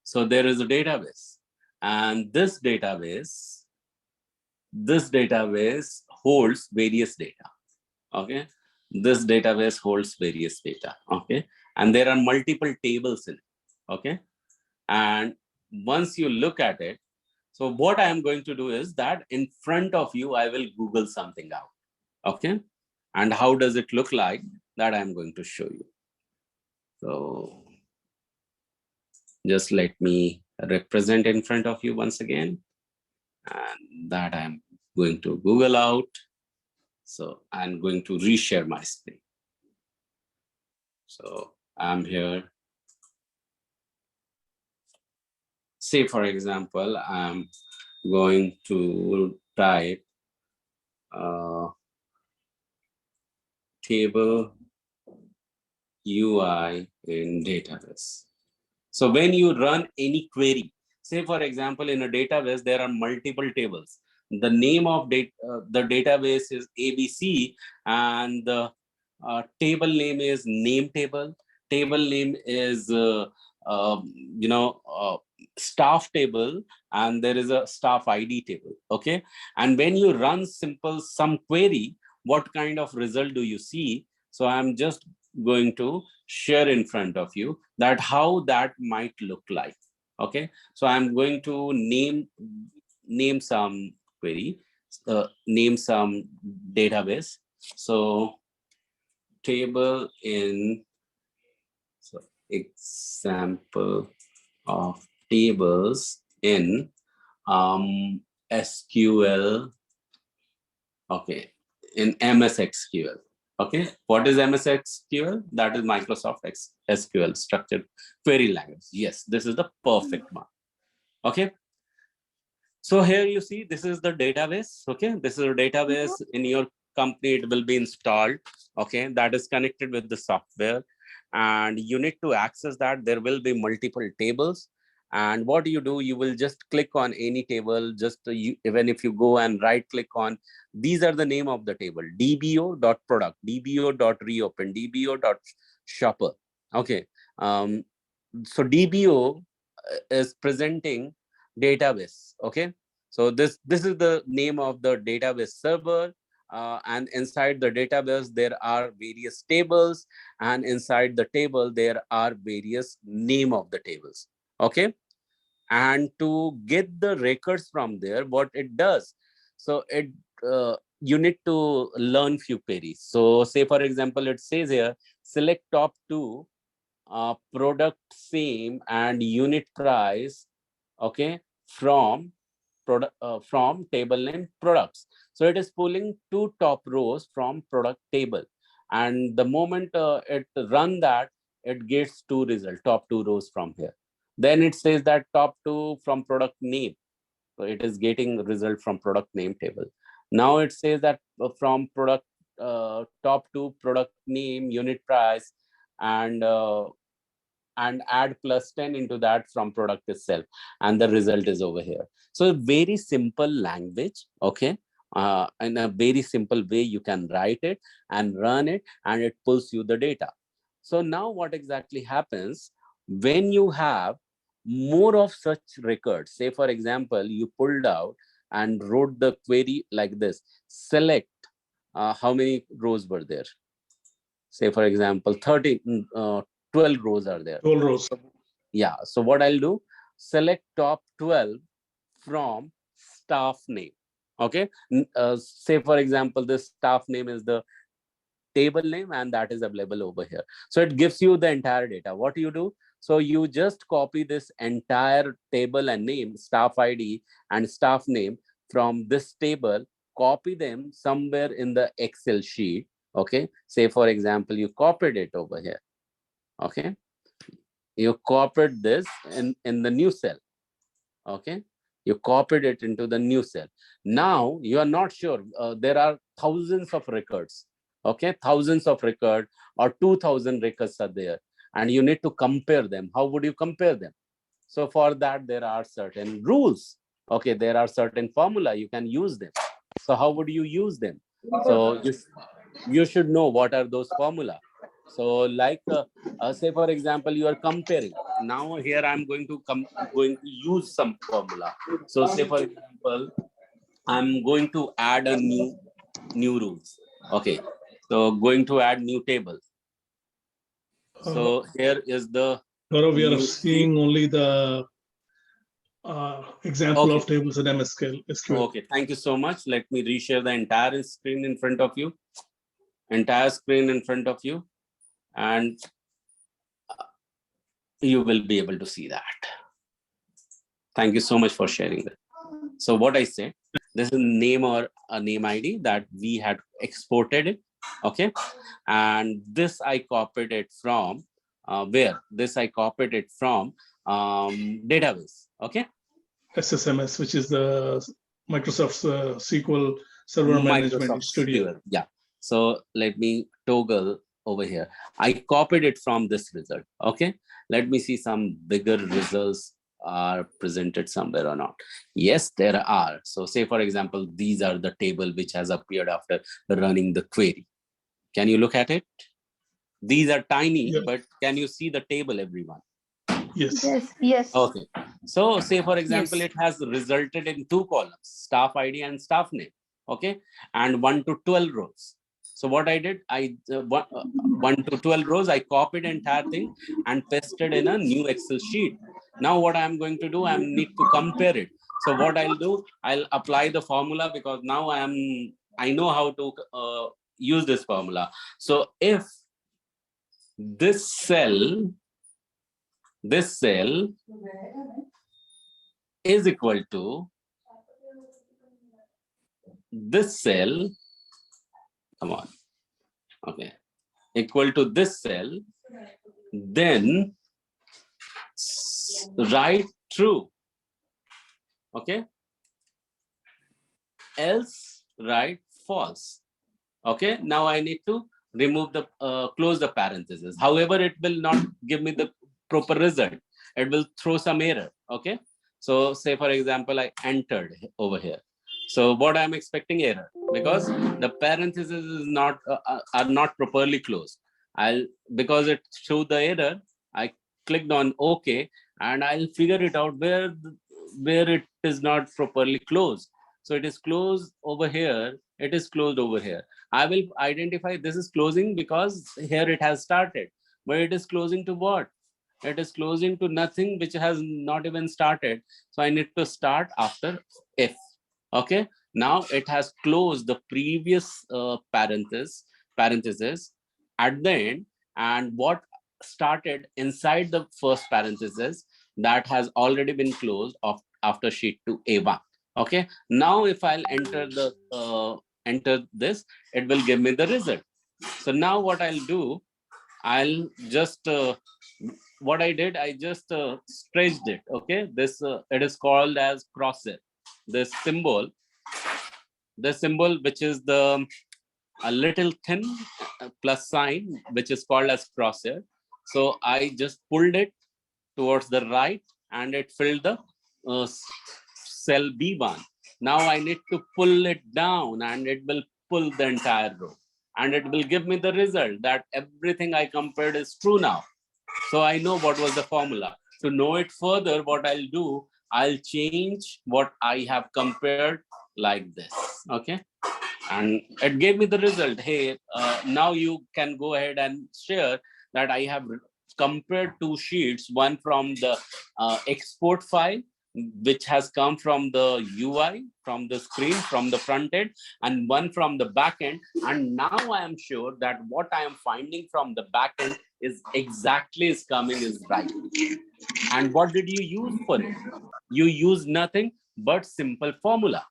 So there is a database, and this database holds various data. Okay. This database holds various data. Okay. And there are multiple tables in it. Okay. And once you look at it, so what I am going to do is that in front of you, I will Google something out. Okay. And how does it look like? That I am going to show you. So just let me represent in front of you once again. And that I'm going to Google out. So I'm going to reshare my screen. So I'm here. Say, for example, I'm going to type table UI in database. So when you run any query, say for example, in a database, there are multiple tables. The name of the database is ABC, and the table name is name table. Table name is staff table, and there is a staff ID table. Okay, and when you run some query, what kind of result do you see? So I'm just going to share in front of you that how that might look like. Okay, so I'm going to name some query, name some database. So table in, so example of tables in SQL. Okay, in MS SQL. Okay, what is MS SQL? That is Microsoft SQL, structured query language. Yes, this is the perfect one. Okay, so here you see this is the database. Okay, this is a database in your company. It will be installed. Okay, that is connected with the software, and you need to access that. There will be multiple tables. And what you do, you will just click on any table. Just even if you go and right click on, these are the name of the table: dbo.product, dbo.reopen, dbo.shopper. Okay, so dbo is presenting database. Okay, so this is the name of the database server. And inside the database there are various tables, and inside the table there are various name of the tables. Okay, and to get the records from there, what it does, so it you need to learn few queries. So say for example, it says here select top two, product same and unit price. Okay, from from table name products. So it is pulling two top rows from product table, and the moment it run that, it gets two results, top two rows from here. Then it says that top two from product name. So it is getting result from product name table. Now it says that from product top to product name, unit price, and add plus 10 into that from product itself, and the result is over here. So very simple language, okay, in a very simple way you can write it and run it, and it pulls you the data. So now what exactly happens when you have more of such records? Say for example, you pulled out and wrote the query like this: select how many rows were there. Say for example 12 rows are there. 12 rows. Yeah, so what I'll do, select top 12 from staff name. Okay, say for example this staff name is the table name, and that is available over here. So it gives you the entire data. What do you do? So you just copy this entire table and name, staff ID and staff name from this table, copy them somewhere in the Excel sheet. Okay, say for example you copied it over here. Okay, you copied this in the new cell. Okay, you copied it into the new cell. Now you are not sure, there are thousands of records. Okay, thousands of records or 2000 records are there, and you need to compare them. How would you compare them? So for that there are certain rules. Okay, there are certain formula, you can use them. So how would you use them? So you should know what are those formula. So like say for example you are comparing. Now here I'm going to use some formula. So say for example I'm going to add a new rules. Okay, so going to add new table. So here is the Gaurav, we are new seeing sheet. only the example Okay. of tables in SQL. Okay, thank you so much. Let me reshare the entire screen in front of you. Entire screen in front of you, and you will be able to see that. Thank you so much for sharing that. So what I say, this is name or a name ID that we had exported it. Okay, and this I copied it from where? This I copied it from database. Okay, SSMS, which is the Microsoft's SQL Server Management Microsoft Studio. Studio. Yeah. So let me toggle over here. I copied it from this result. Okay. Let me see some bigger results are presented somewhere or not. Yes, there are. So say for example, these are the table which has appeared after running the query. Can you look at it? These are tiny, Yeah. but can you see the table, everyone? Yes. Yes. Okay. So say for example, Yes. it has resulted in 2 columns, staff ID and staff name. Okay. And 1 to 12 rows. So what I did, 1 to 12 rows, I copied the entire thing and pasted in a new Excel sheet. Now what I'm going to do, I need to compare it. So what I'll do, I'll apply the formula, because now I know how to use this formula. So if this cell is equal to this cell, come on, okay, equal to this cell, then write true. Okay, else write false. Okay, now I need to remove the close the parenthesis. However, it will not give me the proper result. It will throw some error. Okay, so say for example I entered over here. So what I'm expecting error, because the parentheses is not are not properly closed. Because it showed the error, I clicked on OK, and I'll figure it out where it is not properly closed. So it is closed over here, it is closed over here. I will identify this is closing because here it has started, but it is closing to what? It is closing to nothing which has not even started. So I need to start after if. Okay, now it has closed the previous parenthesis at the end, and what started inside the first parenthesis, that has already been closed after sheet 2 A1. Okay, now if I'll enter this, it will give me the result. So now what I'll do, I'll just what I did, I just stretched it. Okay, this it is called as crosshair. this symbol which is the a little thin plus sign, which is called as crosshair. So I just pulled it towards the right and it filled the cell B1. Now I need to pull it down and it will pull the entire row. And it will give me the result that everything I compared is true now. So I know what was the formula. To know it further, what I'll do, I'll change what I have compared like this. Okay. And it gave me the result. Hey, now you can go ahead and share that I have compared two sheets, one from the export file, which has come from the UI, from the screen, from the front end, and one from the back end. And now I am sure that what I am finding from the back end is exactly is coming is right. And what did you use for it? You use nothing but simple formula.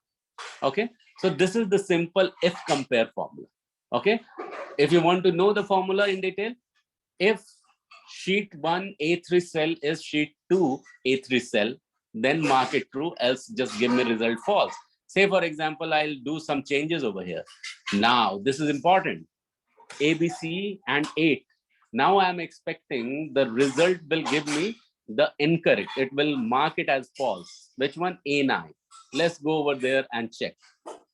Okay, so this is the simple if compare formula. Okay, if you want to know the formula in detail, if sheet 1 A3 cell is sheet 2 A3 cell, then mark it true, else just give me result false. Say for example, I'll do some changes over here. Now this is important, ABC and 8. Now I am expecting the result will give me the incorrect. It will mark it as false. Which one? A9. Let's go over there and check.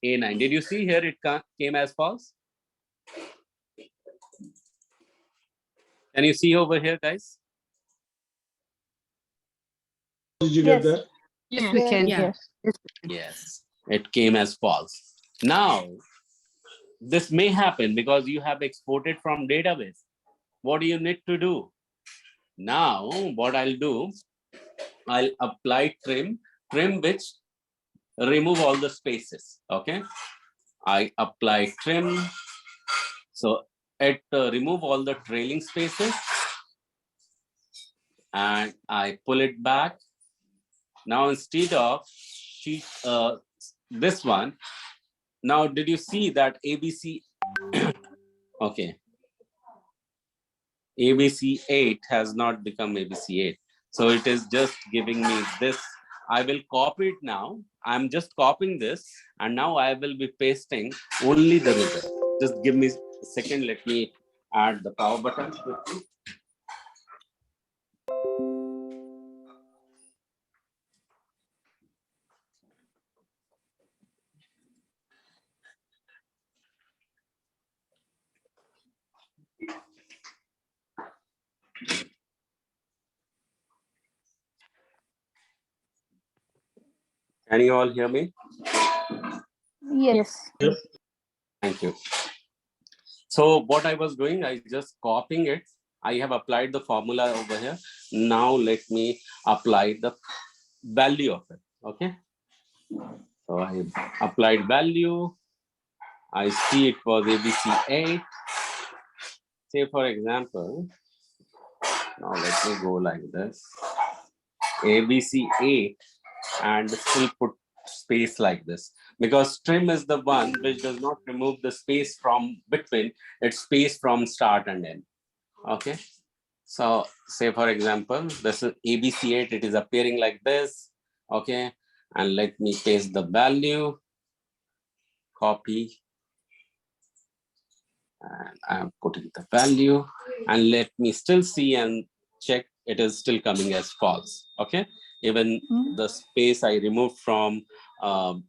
A9. Did you see here it came as false? Can you see over here, guys? Did you get that? Yes, we can. Yeah. Yes, it came as false. Now, this may happen because you have exported from database. What do you need to do? Now, what I'll do, I'll apply trim which remove all the spaces. Okay, I apply trim, so it remove all the trailing spaces, and I pull it back. Now instead of sheet this one, now did you see that ABC? Okay, ABC 8 has not become ABC 8, so it is just giving me this. I will copy it now. I'm just copying this, and now I will be pasting only the result. Just give me a second. Let me add the power button quickly. Can you all hear me? Yes. Yep. Thank you. So what I was doing, I just copying it. I have applied the formula over here. Now let me apply the value of it. Okay. So I applied value. I see it was ABC 8. Say for example, now let me go like this. ABC 8 and still put space like this, because trim is the one which does not remove the space from between, it's space from start and end. Okay, so say for example, this is ABC 8, it is appearing like this. Okay, and let me paste the value, copy, and I'm putting the value, and let me still see and check, it is still coming as false. Okay, even the space I removed from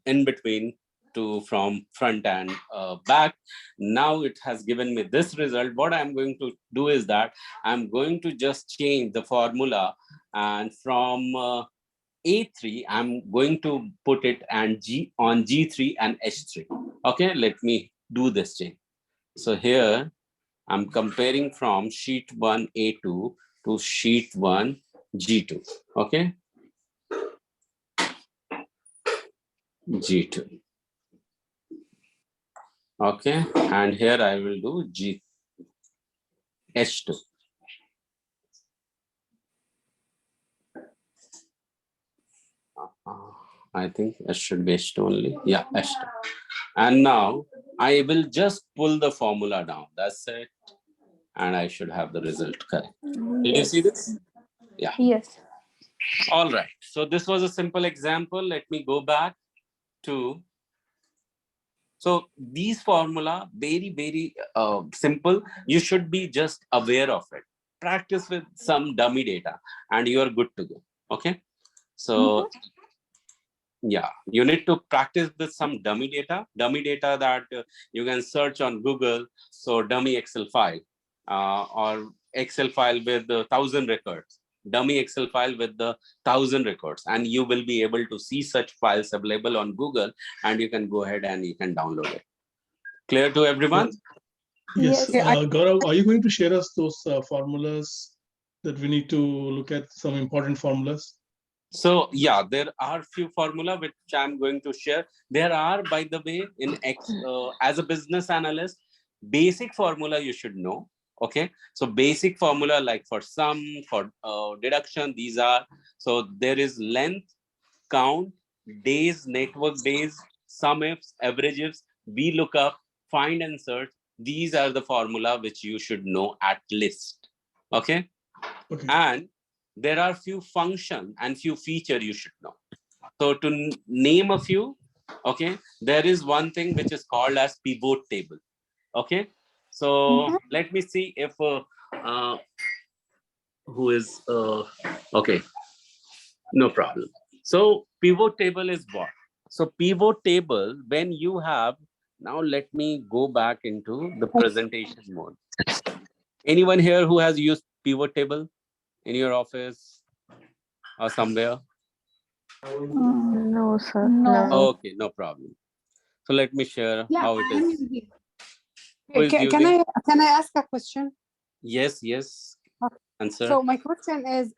in between to from front and back, now it has given me this result. What I'm going to do is that I'm going to just change the formula, and from A3 I'm going to put it and G on G3 and H3. Okay, let me do this change. So here I'm comparing from sheet 1 A2 to sheet 1 G2. Okay, G2. Okay, and here I will do H2. I think it should be H2 only. Yeah, H2. And now I will just pull the formula down. That's it. And I should have the result correct. Did you see this? Yeah. Yes. All right. So this was a simple example. Let me go back. 2. So these formula, very simple. You should be just aware of it. Practice with some dummy data and you are good to go. Okay. So yeah, you need to practice with some dummy data that you can search on Google. So dummy Excel file or Excel file with 1,000 records, dummy Excel file with the 1,000 records, and you will be able to see such files available on Google, and you can go ahead and you can download it. Clear to everyone? Yes. Yes. Gaurav, are you going to share us those formulas that we need to look at, some important formulas? So yeah, there are few formula which I'm going to share. There are, by the way, as a business analyst, basic formula you should know. Okay, so basic formula like for sum, for deduction, these are. So there is length, count, days, network days, sum ifs, averages, VLOOKUP, find and search. These are the formula which you should know at least. Okay. Okay. And there are few function and few feature you should know. So to name a few, okay, there is one thing which is called as pivot table. Okay, so let me see if who is okay, no problem. So pivot table is what? So pivot table, when you have, now let me go back into the presentation mode. Anyone here who has used pivot table in your office or somewhere? No, sir. No. Okay, no problem. So let me share Yeah, how it I am is. using. Who is Can using? I ask a question? Yes. Okay. Answer. So my question is,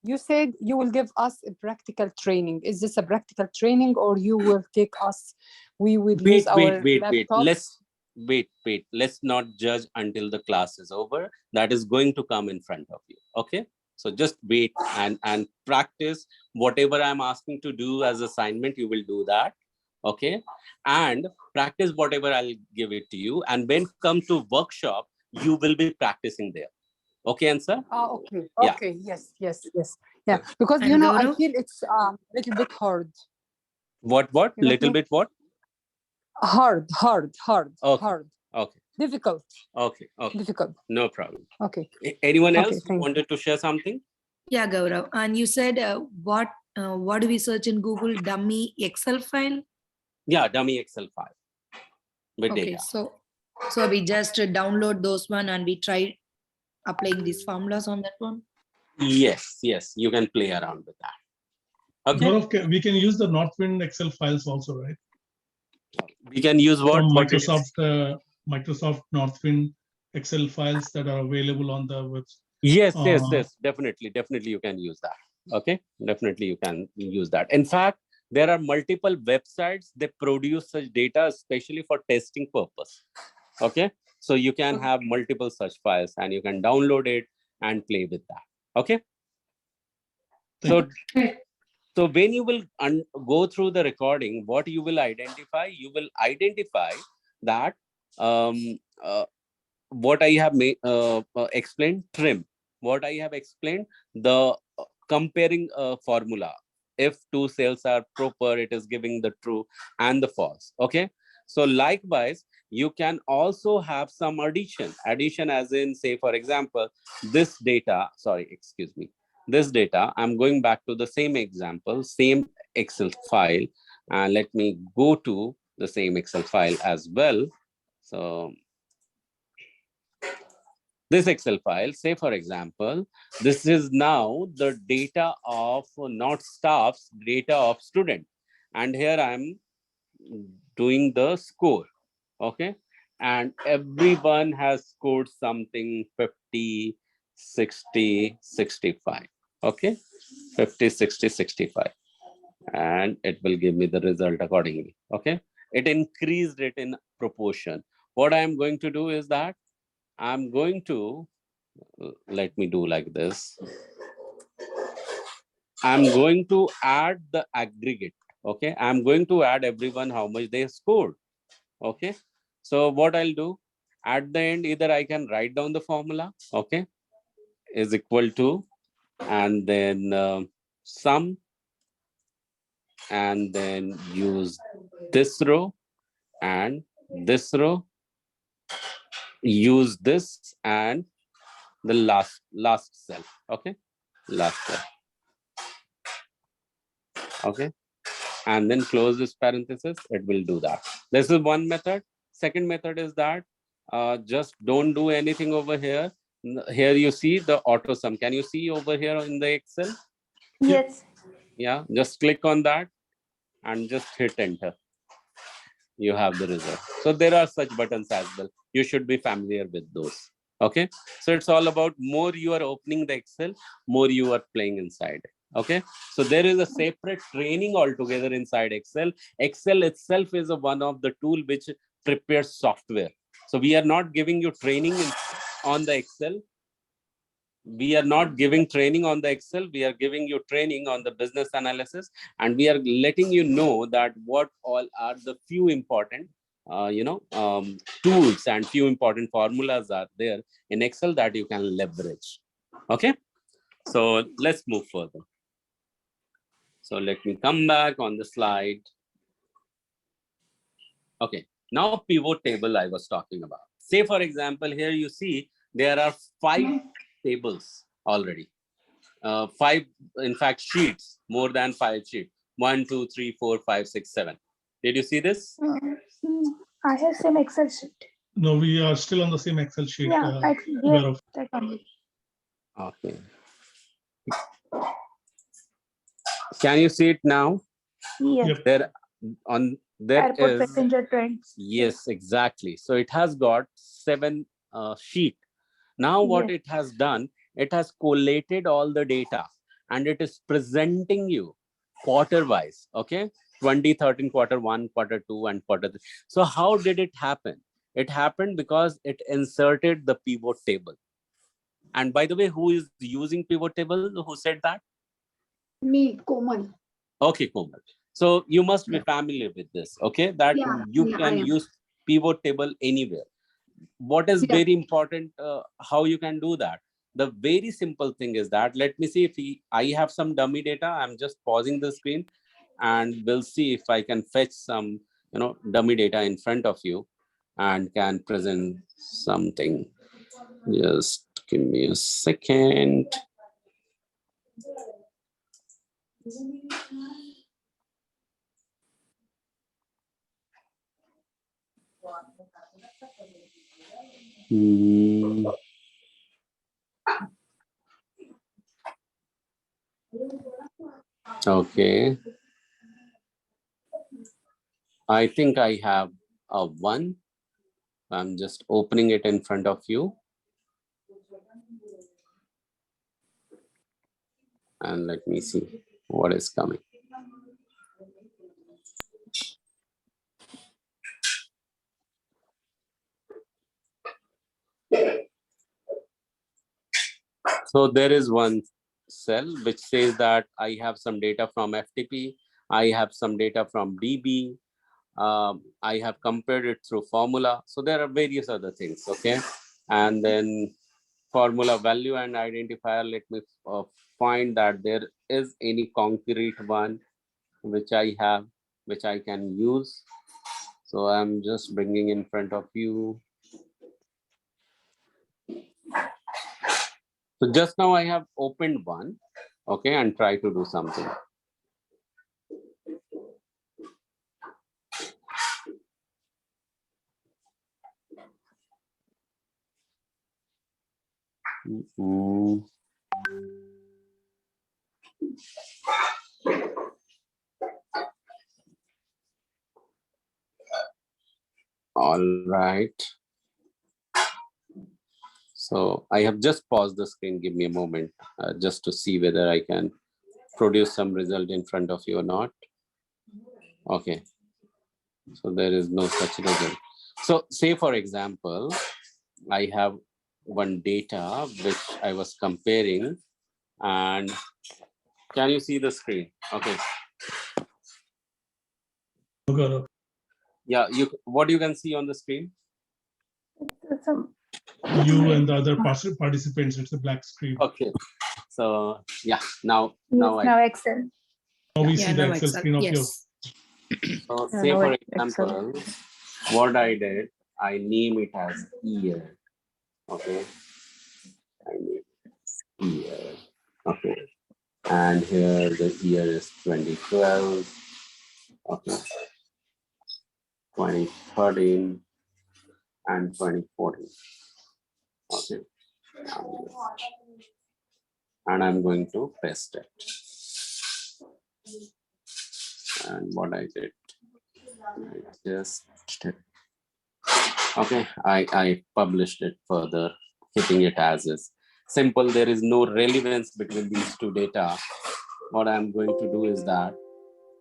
you said you will give us a practical training. Is this a practical training, or you will take us? We will use our laptops. Wait. Let's not judge until the class is over. That is going to come in front of you. Okay. So just wait and practice whatever I'm asking to do as assignment. You will do that. Okay. And practice whatever I'll give it to you. And when come to workshop, you will be practicing there. Okay, answer? Okay. Yeah. Okay. Yes. Yeah. Because And I Gaurav? feel it's a little bit hard. What? You got Little me? bit what? Hard. Okay. Hard. Okay. Difficult. Okay. Difficult. No problem. Okay. Anyone Okay. else Thank you. wanted to share something? Yeah, Gaurav. And you said what do we search in Google? Dummy Excel file? Yeah, dummy Excel file with Okay, data. so we just download those one and we try applying these formulas on that one? Yes, you can play around with that. Okay. Gaurav, we can use the Northwind Excel files also, right? We can use what? From What did you say? Microsoft Northwind Excel files that are available on the website. Yes. Definitely you can use that. Okay. Definitely you can use that. In fact, there are multiple websites that produce such data, especially for testing purpose. Okay. So you can have multiple such files and you can download it and play with that. Okay. So when you will go through the recording, what you will identify? You will identify that what I have explained, trim. What I have explained, the comparing formula. If two cells are proper, it is giving the true and the false. Okay. So likewise, you can also have some addition. Addition as in, say, for example, this data, this data, I'm going back to the same example, same Excel file, and let me go to the same Excel file as well. So this Excel file, say for example, this is now the data of not staff's data of student. And here I'm doing the score. Okay. And everyone has scored something 50, 60, 65. Okay. 50, 60, 65. And it will give me the result accordingly. Okay. It increased it in proportion. What I'm going to do is that I'm going to, let me do like this. I'm going to add the aggregate. Okay. I'm going to add everyone how much they scored. Okay. So what I'll do at the end, either I can write down the formula. Okay. Is equal to, and then sum and then use this row and this row, use this and the last cell. Okay, last cell. Okay, and then close this parenthesis. It will do that. This is one method. Second method is that just don't do anything over here. Here you see the auto sum. Can you see over here in the Excel? Yes. Yeah, just click on that and just hit enter. You have the result. So there are such buttons as well. You should be familiar with those. Okay, so it's all about more you are opening the Excel, more you are playing inside it. Okay, so there is a separate training altogether inside Excel. Excel itself is one of the tool which prepares software. So we are not giving you training on the Excel. We are not giving training on the Excel. We are giving you training on the business analysis, and we are letting you know that what all are the few important tools and few important formulas are there in Excel that you can leverage. Okay, so let's move further. So let me come back on the slide. Okay, now pivot table I was talking about. Say for example, here you see there are 5 tables already. 5, in fact, sheets, more than 5 sheets. 1, 2, 3, 4, 5, 6, 7. Did you see this? I have same Excel sheet. No, we are still on the same Excel sheet. Yeah, that only. Okay. Can you see it now? Yes. There on there Airport is passenger trains. yes, exactly. So it has got 7 sheet. Now what Yes. it has done, it has collated all the data and it is presenting you quarter wise. Okay, 2013 quarter 1, quarter 2 and quarter 3. So how did it happen? It happened because it inserted the pivot table. And by the way, who is using pivot table? Who said that? Me, Komal. Okay, Komal. So you must be familiar with this, okay? That you can use pivot table anywhere. What is very important, how you can do that? The very simple thing is that, let me see if I have some dummy data. I'm just pausing the screen and we'll see if I can fetch some, dummy data in front of you and can present something. Just give me a second. Okay. I think I have a one. I'm just opening it in front of you. And let me see what is coming. So there is one cell which says that I have some data from FTP. I have some data from DB. I have compared it through formula. So there are various other things, okay? And then formula value and identifier, let me find that there is any concrete one which I have, which I can use. So I'm just bringing in front of you. So just now I have opened one, okay, and try to do something. All right. So I have just paused the screen. Give me a moment just to see whether I can produce some result in front of you or not. Okay. So there is no such result. So say for example, I have one data which I was comparing, and can you see the screen? Okay. Yeah, what you can see on the screen? You and the other participants, it's a black screen. Okay. So yeah, now Excel. Now we Yeah, see the now Excel Excel. screen of yours. Yes. So Yeah, say now for Excel. example, what I did, I name it as year. Okay. I name it as year. Okay. And here the year is 2012. Okay. 2013 and 2014. Okay. And I'm going to paste it. And what I did, I just okay, I published it further, keeping it as is. Simple, there is no relevance between these two data. What I'm going to do is that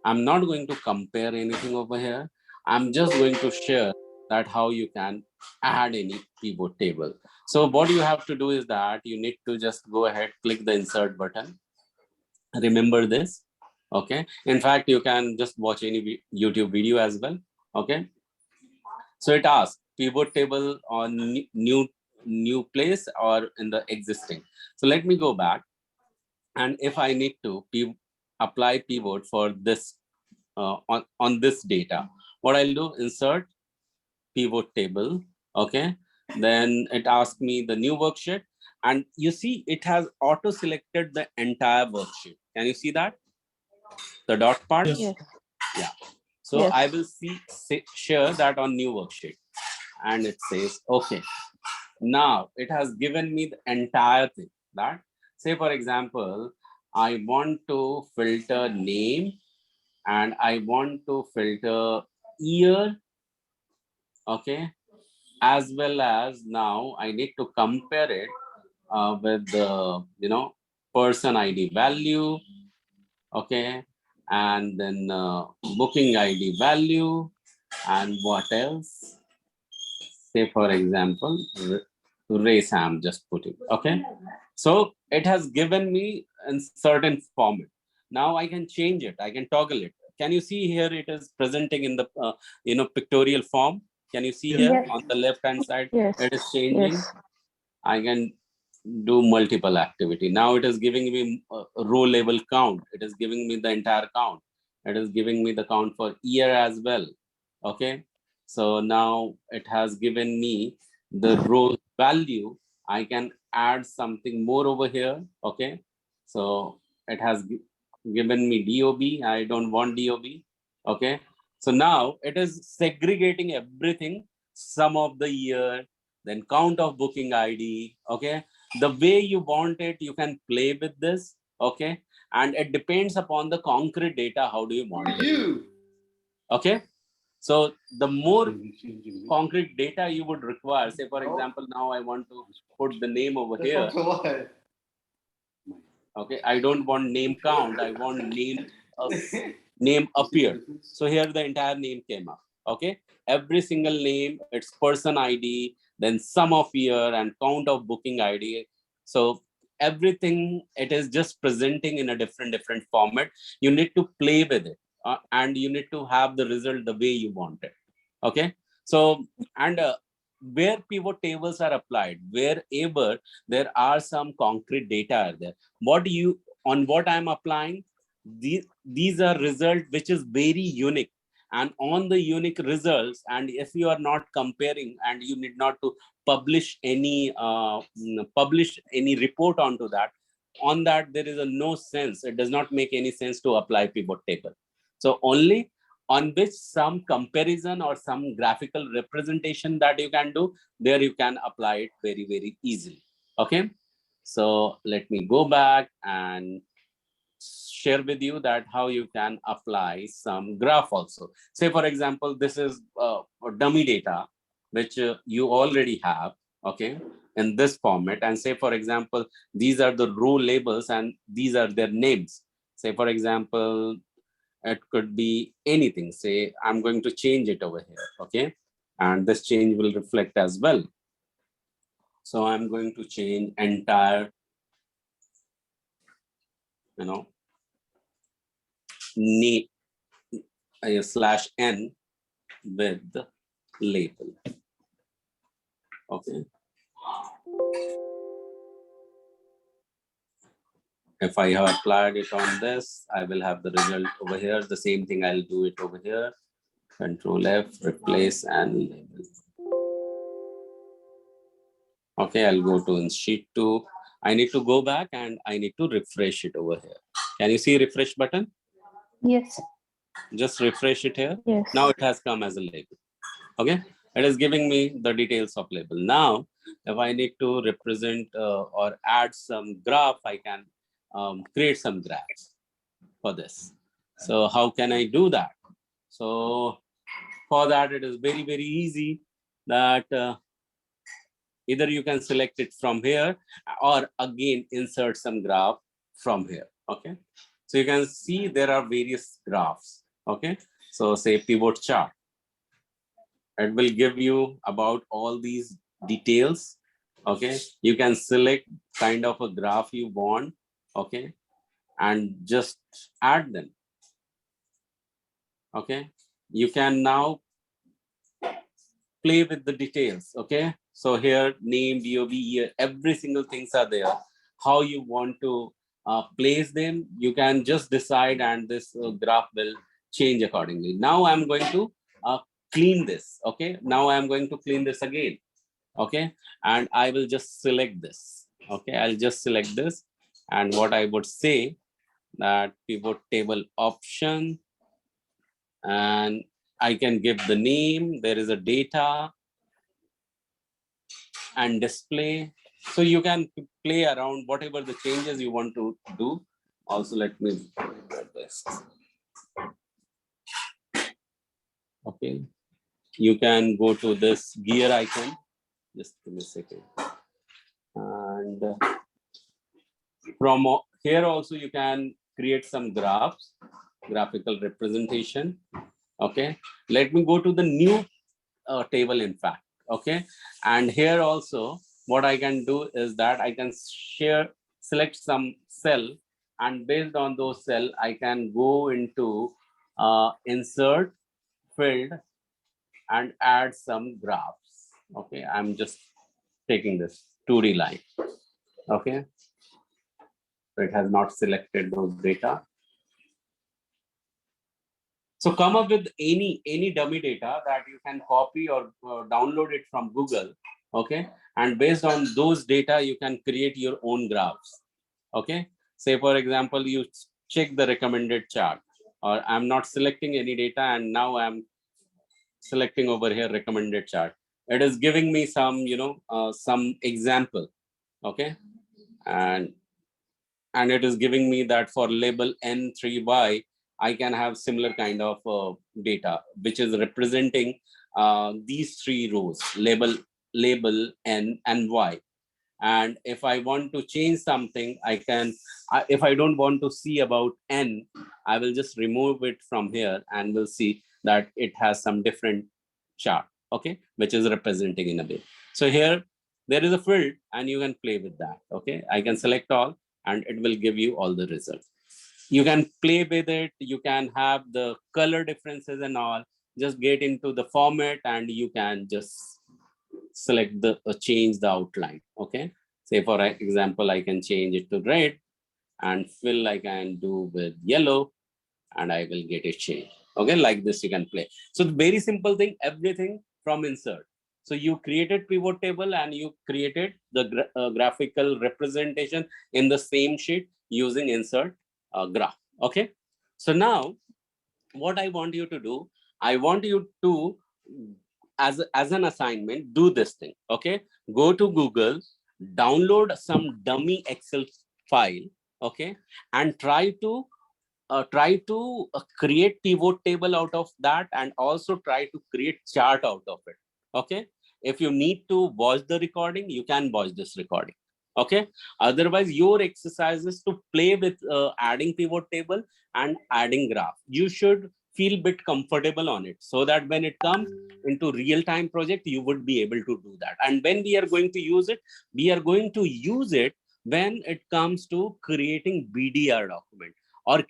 I'm not going to compare anything over here. I'm just going to share that how you can add any pivot table. So what you have to do is that you need to just go ahead, click the insert button. Remember this, okay? In fact, you can just watch any YouTube video as well, okay? So it asks pivot table on new place or in the existing. So let me go back, and if I need to apply pivot for this on this data, what I'll do, insert pivot table, okay? Then it asks me the new worksheet, and you see it has auto selected the entire worksheet. Can you see that? The dot part? Yes. Yeah. So Yes. I will share that on new worksheet, and it says, okay, now it has given me the entire thing. That, say for example, I want to filter name and I want to filter year, okay, as well as now I need to compare it with the person ID value, okay, and then booking ID value, and what else? Say for example, race I'm just putting, okay. So it has given me in certain format. Now I can change it, I can toggle it. Can you see here it is presenting in the pictorial form? Can you see here Yes. on the left hand side? Yes. It is changing. Yes. I can do multiple activity. Now it is giving me a row level count. It is giving me the entire count. It is giving me the count for year as well. Okay. So now it has given me the row value. I can add something more over here. Okay. So it has given me DOB. I don't want DOB. Okay. So now it is segregating everything, sum of the year, then count of booking ID. Okay. The way you want it, you can play with this. Okay. And it depends upon the concrete data. How do you want it? Okay. So the more concrete data you would require, say for example, now I want to put the name over here. Okay, I don't want name count, I want name appear. So here the entire name came up. Okay, every single name, its person ID, then sum of year and count of booking ID. So everything, it is just presenting in a different format. You need to play with it, and you need to have the result the way you want it. Okay, so and where pivot tables are applied, wherever there are some concrete data are there, what I'm applying, these are results which is very unique, and on the unique results, and if you are not comparing and you need not to publish any report onto that, on that there is no sense. It does not make any sense to apply pivot table. So only on which some comparison or some graphical representation that you can do, there you can apply it very easily. Okay, so let me go back and share with you that how you can apply some graph also. Say for example, this is dummy data which you already have, okay, in this format. And say for example, these are the row labels and these are their names. Say for example, it could be anything. Say I'm going to change it over here, okay, and this change will reflect as well. So I'm going to change entire, name /n with the label. Okay. If I have applied it on this, I will have the result over here. The same thing, I'll do it over here. Control F, replace and label. Okay, I'll go to in sheet 2. I need to go back and I need to refresh it over here. Can you see refresh button? Yes. Just refresh it here. Yes. Now it has come as a label. Okay, it is giving me the details of label. Now, if I need to represent or add some graph, I can create some graphs for this. So how can I do that? So for that, it is very, very easy that either you can select it from here or again insert some graph from here. Okay, so you can see there are various graphs. Okay, so say pivot chart. It will give you about all these details. Okay, you can select kind of a graph you want. Okay, and just add them. Okay, you can now play with the details. Okay, so here name, DOB, year, every single things are there. How you want to place them, you can just decide, and this graph will change accordingly. Now I'm going to clean this. Okay, now I'm going to clean this again. Okay, and I will just select this. Okay, I'll just select this, and what I would say that pivot table option, and I can give the name. There is a data and display. So you can play around whatever the changes you want to do. Also, let me get this. Okay, you can go to this gear icon. Just give me a second. And from here also you can create some graphs, graphical representation. Okay, let me go to the new table in fact. Okay, and here also what I can do is that I can select some cell, and based on those cell I can go into insert field and add some graphs. Okay, I'm just taking this 2D line. Okay, so it has not selected those data. So come up with any dummy data that you can copy or download it from Google. Okay, and based on those data you can create your own graphs. Okay, say for example you check the recommended chart, or I'm not selecting any data, and now I'm selecting over here recommended chart. It is giving me some some example. Okay, and it is giving me that for label N3Y, I can have similar kind of data, which is representing these 3 rows, label, N, and Y. And if I want to change something, I can, if I don't want to see about N, I will just remove it from here, and we'll see that it has some different chart, okay, which is representing in a way. So here, there is a field, and you can play with that, okay. I can select all, and it will give you all the results. You can play with it, you can have the color differences and all, just get into the format, and you can just select the change the outline. Okay, say for example I can change it to red, and fill I can do with yellow, and I will get it changed. Okay, like this you can play. So very simple thing, everything from insert. So you created pivot table, and you created the graphical representation in the same sheet using insert graph. Okay, so now what I want you to do, I want you to as an assignment, do this thing. Okay, go to Google, download some dummy Excel file. Okay, and try to create pivot table out of that, and also try to create chart out of it. Okay, if you need to watch the recording, you can watch this recording. Okay, otherwise your exercise is to play with adding pivot table and adding graph. You should feel bit comfortable on it, so that when it comes into real-time project, you would be able to do that. And when we are going to use it, we are going to use it when it comes to creating BDR document, or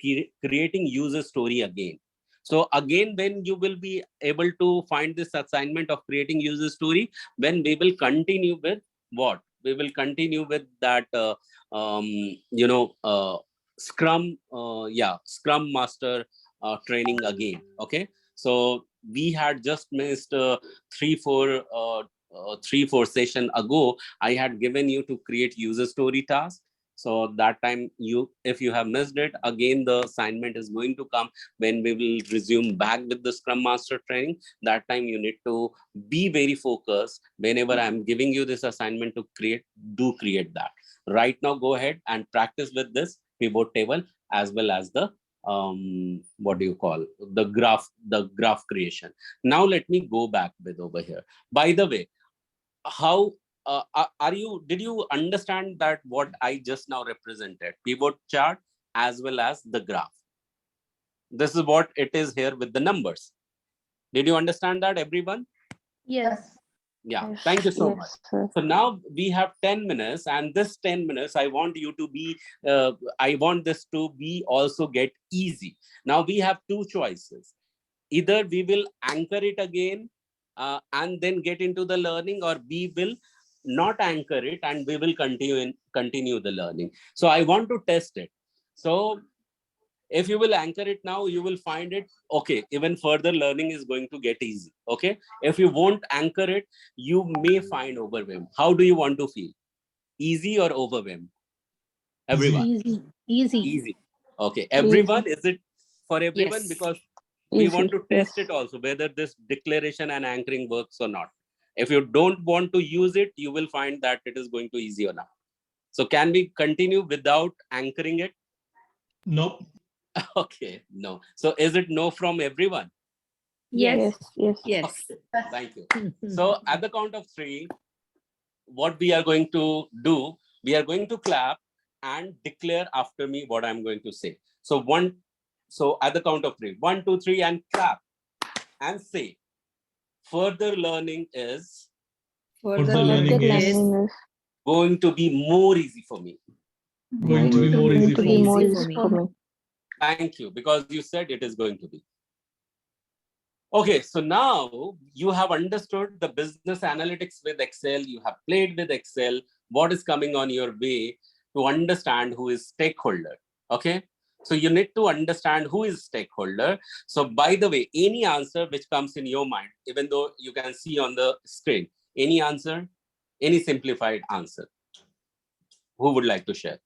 creating user story again. So again, when you will be able to find this assignment of creating user story, when we will continue with what? we will continue with that, Scrum, Scrum Master training again. Okay. So we had just missed 3-4 session ago. I had given you to create user story task. So that time, if you have missed it, again, the assignment is going to come when we will resume back with the Scrum Master training. That time you need to be very focused. Whenever I'm giving you this assignment to create, do create that. Right now, go ahead and practice with this pivot table as well as the the graph creation. Now let me go back with over here. By the way, how did you understand that what I just now represented, pivot chart as well as the graph? This is what it is here with the numbers. Did you understand that, everyone? Yes. Yeah, Yes, thank you so yes, much. sir. So now we have 10 minutes, and this 10 minutes, I want you to be, I want this to be also get easy. Now we have two choices. Either we will anchor it again and then get into the learning, or we will not anchor it and we will continue the learning. So I want to test it. So if you will anchor it now, you will find it okay. Even further learning is going to get easy. Okay. If you won't anchor it, you may find overwhelmed. How do you want to feel? Easy or overwhelmed? Everyone. Easy. Easy. Easy. Okay. Everyone, Easy. is it for everyone? Yes. Because we want Easy. to test Yes. it also, whether this declaration and anchoring works or not. If you don't want to use it, you will find that it is going to easy or not. So can we continue without anchoring it? No. Okay, no. So is it no from everyone? Yes. Yes. Yes. Okay, thank you. So at the count of 3, what we are going to do, we are going to clap and declare after me what I'm going to say. So at the count of 3, 1, 2, 3, and clap and say, further learning is Further Further learning learning is is Learning is going to be more easy for me. going to be more going easy to for be me. more easy easy for for me. me. Thank you, because you said it is going to be. Okay, so now you have understood the business analytics with Excel, you have played with Excel, what is coming on your way to understand who is stakeholder. Okay, so you need to understand who is stakeholder. So by the way, any answer which comes in your mind, even though you can see on the screen, any answer, any simplified answer, who would like to share?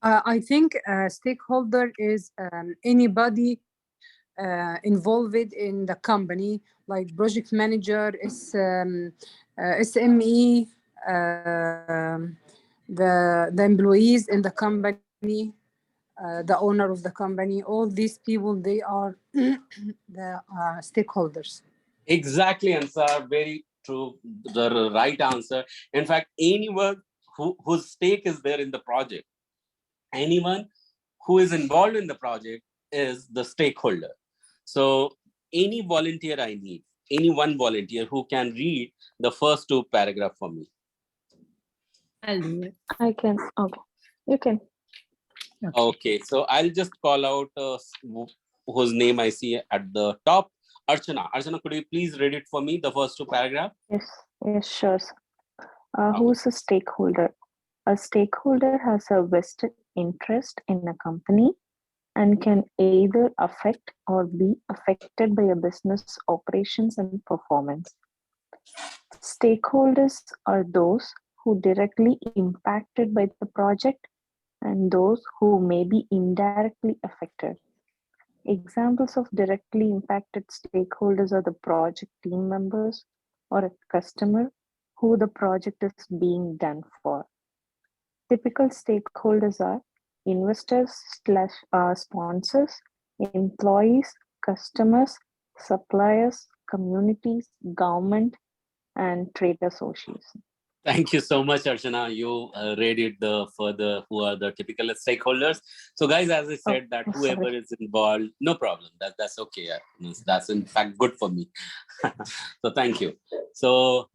I think stakeholder is anybody involved in the company, like project manager, is SME, the employees in the company, the owner of the company. All these people, they are the stakeholders. Exactly, Ansar. Very true. The right answer. In fact, anyone whose stake is there in the project, anyone who is involved in the project is the stakeholder. So any volunteer I need, any one volunteer who can read the first 2 paragraphs for me. I'll do it. I can. Okay. You can. Okay, so I'll just call out whose name I see at the top. Archana. Archana, could you please read it for me, the first 2 paragraphs? Yes. Yes. Sure. Sir. Okay. Who's a stakeholder? A stakeholder has a vested interest in a company and can either affect or be affected by a business operations and performance. Stakeholders are those who directly impacted by the project and those who may be indirectly affected. Examples of directly impacted stakeholders are the project team members or a customer who the project is being done for. Typical stakeholders are investors/sponsors, employees, customers, suppliers, communities, government, and trade associations. Thank you so much, Archana. You read it the further who are the typical stakeholders. So, guys, as I said, that whoever Sorry. is involved, no problem. That's okay. That's in fact good for me. So, thank you. So,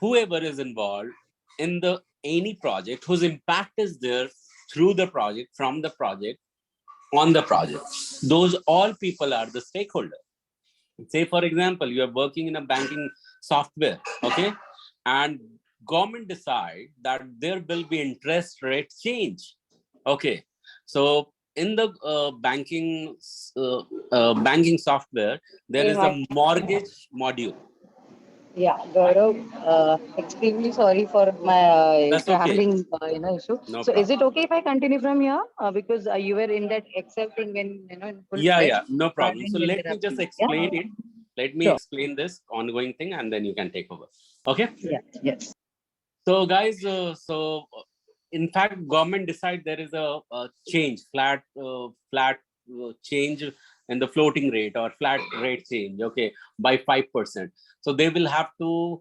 whoever is involved in the any project whose impact is there through the project, from the project, on the project, those all people are the stakeholder. Say, for example, you are working in a banking software, okay, and government decide that there will be interest rate change. Okay, so in the banking software, there Hey, is a mortgage module. yeah, Gaurav, extremely sorry for my That's okay. traveling, issue. No So, is problem. it okay if I continue from here? Because you were in that Excel thing when in full Yeah, fledged. yeah, no So I problem. So didn't let me interrupt just you. Yeah, explain it. Let me sure. explain this ongoing thing, and then you can take over. Okay. Yeah, yes. So guys, in fact, government decide there is a change, flat change in the floating rate or flat rate change. Okay, by 5%. So they will have to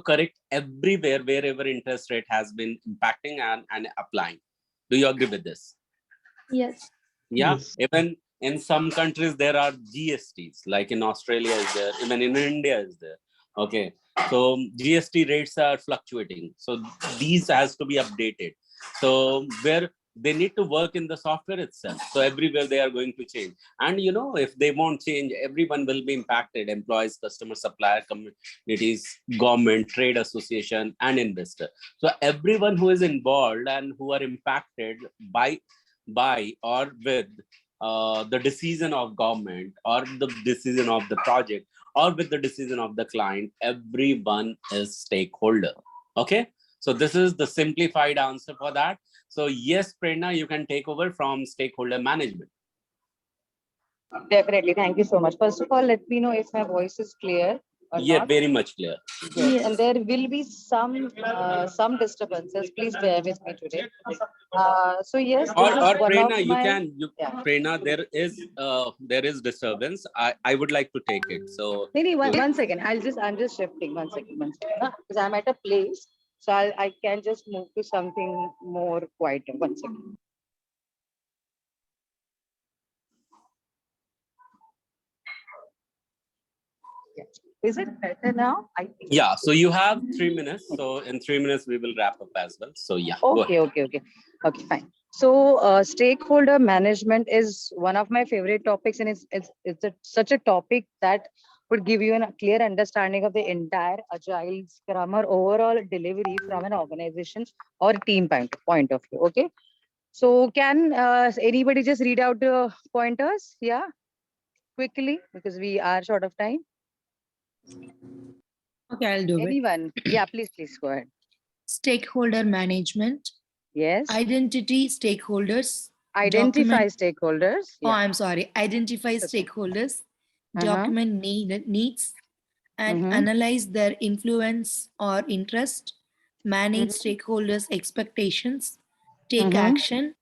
correct everywhere wherever interest rate has been impacting and applying. Do you agree with this? Yes. Yeah. Yes. Even in some countries there are GSTs, like in Australia is there, even in India is there. Okay, so GST rates are fluctuating, so these has to be updated. So where they need to work in the software itself, so everywhere they are going to change. And if they won't change, everyone will be impacted: employees, customer, supplier, communities, government, trade association, and investor. So everyone who is involved and who are impacted by or with the decision of government, or the decision of the project, or with the decision of the client, everyone is stakeholder. Okay, so this is the simplified answer for that. So yes, Prerna, you can take over from stakeholder management. Definitely. Thank you so much. First of all, let me know if my voice is clear or Yeah, not. very much clear. Yes, and there will be some disturbances. Please bear with me today. So yes, Or this is one of Prerna, my yeah. Prerna, there is disturbance. I would like to take it. So Maybe one second. I'm just shifting. One second, because I'm at a place, so I can just move to something more quieter. One second. Yeah. Is it better now? I think. yeah, so you have 3 minutes. So in 3 minutes we will wrap up as well. So yeah, go ahead. Okay, fine. So stakeholder management is one of my favorite topics, and such a topic that would give you a clear understanding of the entire agile scrum or overall delivery from an organization or team point of view. Okay. So can anybody just read out the pointers? Yeah, quickly, because we are short of time. Okay, I'll do it. Anyone? Yeah, please go ahead. Stakeholder management. Yes. Identity stakeholders. Identify stakeholders. Oh, Yeah. I'm sorry. Identify stakeholders, document needs, and analyze their influence or interest, manage stakeholders' expectations, take action,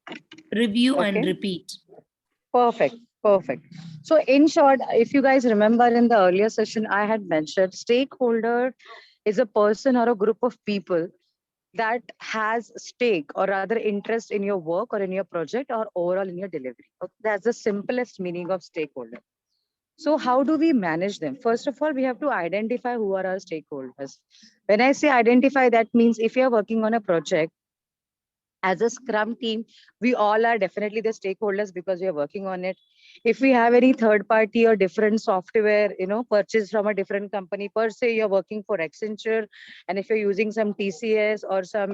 review and repeat. Perfect. So in short, if you guys remember in the earlier session, I had mentioned stakeholder is a person or a group of people that has stake or rather interest in your work or in your project or overall in your delivery. Okay, that's the simplest meaning of stakeholder. So how do we manage them? First of all, we have to identify who are our stakeholders. When I say identify, that means if you're working on a project, as a scrum team, we all are definitely the stakeholders because we are working on it. If we have any third party or different software, purchased from a different company, per se, you're working for Accenture, and if you're using some TCS or some,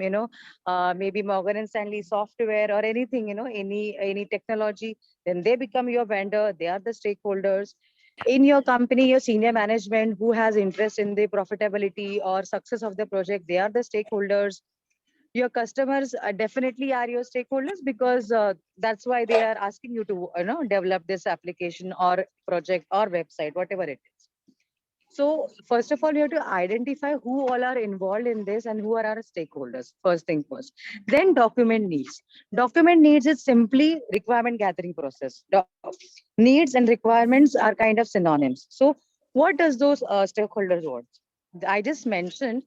maybe Morgan and Stanley software or anything, any technology, then they become your vendor. They are the stakeholders. In your company, your senior management who has interest in the profitability or success of the project, they are the stakeholders. Your customers definitely are your stakeholders because that's why they are asking you to develop this application or project or website, whatever it is. So first of all, you have to identify who all are involved in this and who are our stakeholders. First thing first. Then document needs. Document needs is simply requirement gathering process. Needs and requirements are kind of synonyms. So what does those stakeholders want? I just mentioned,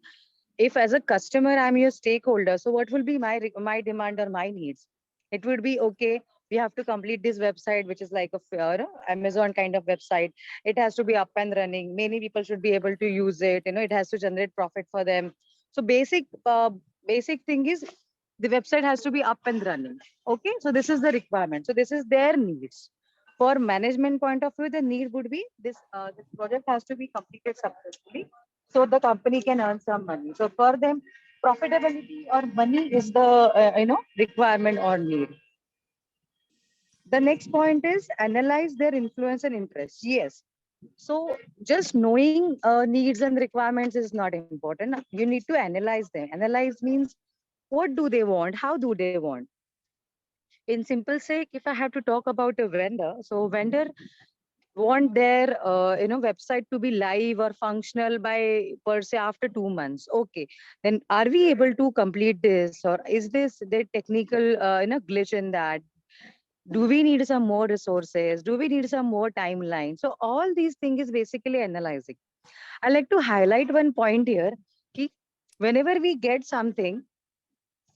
if as a customer I'm your stakeholder, so what will be my demand or my needs? It would be, okay, we have to complete this website, which is like a Amazon kind of website. It has to be up and running. Many people should be able to use it. It has to generate profit for them. So basic thing is the website has to be up and running. Okay, so this is the requirement. So this is their needs. For management point of view, the need would be this project has to be completed successfully. so the company can earn some money. So for them, profitability or money is the requirement or need. The next point is analyze their influence and interests. Yes. So just knowing needs and requirements is not important. You need to analyze them. Analyze means what do they want? How do they want? In simple sake, if I have to talk about a vendor, so vendor want their website to be live or functional by per se after 2 months. Okay, then are we able to complete this, or is this the technical glitch in that? Do we need some more resources? Do we need some more timeline? So all these things is basically analyzing. I like to highlight one point here. Whenever we get something,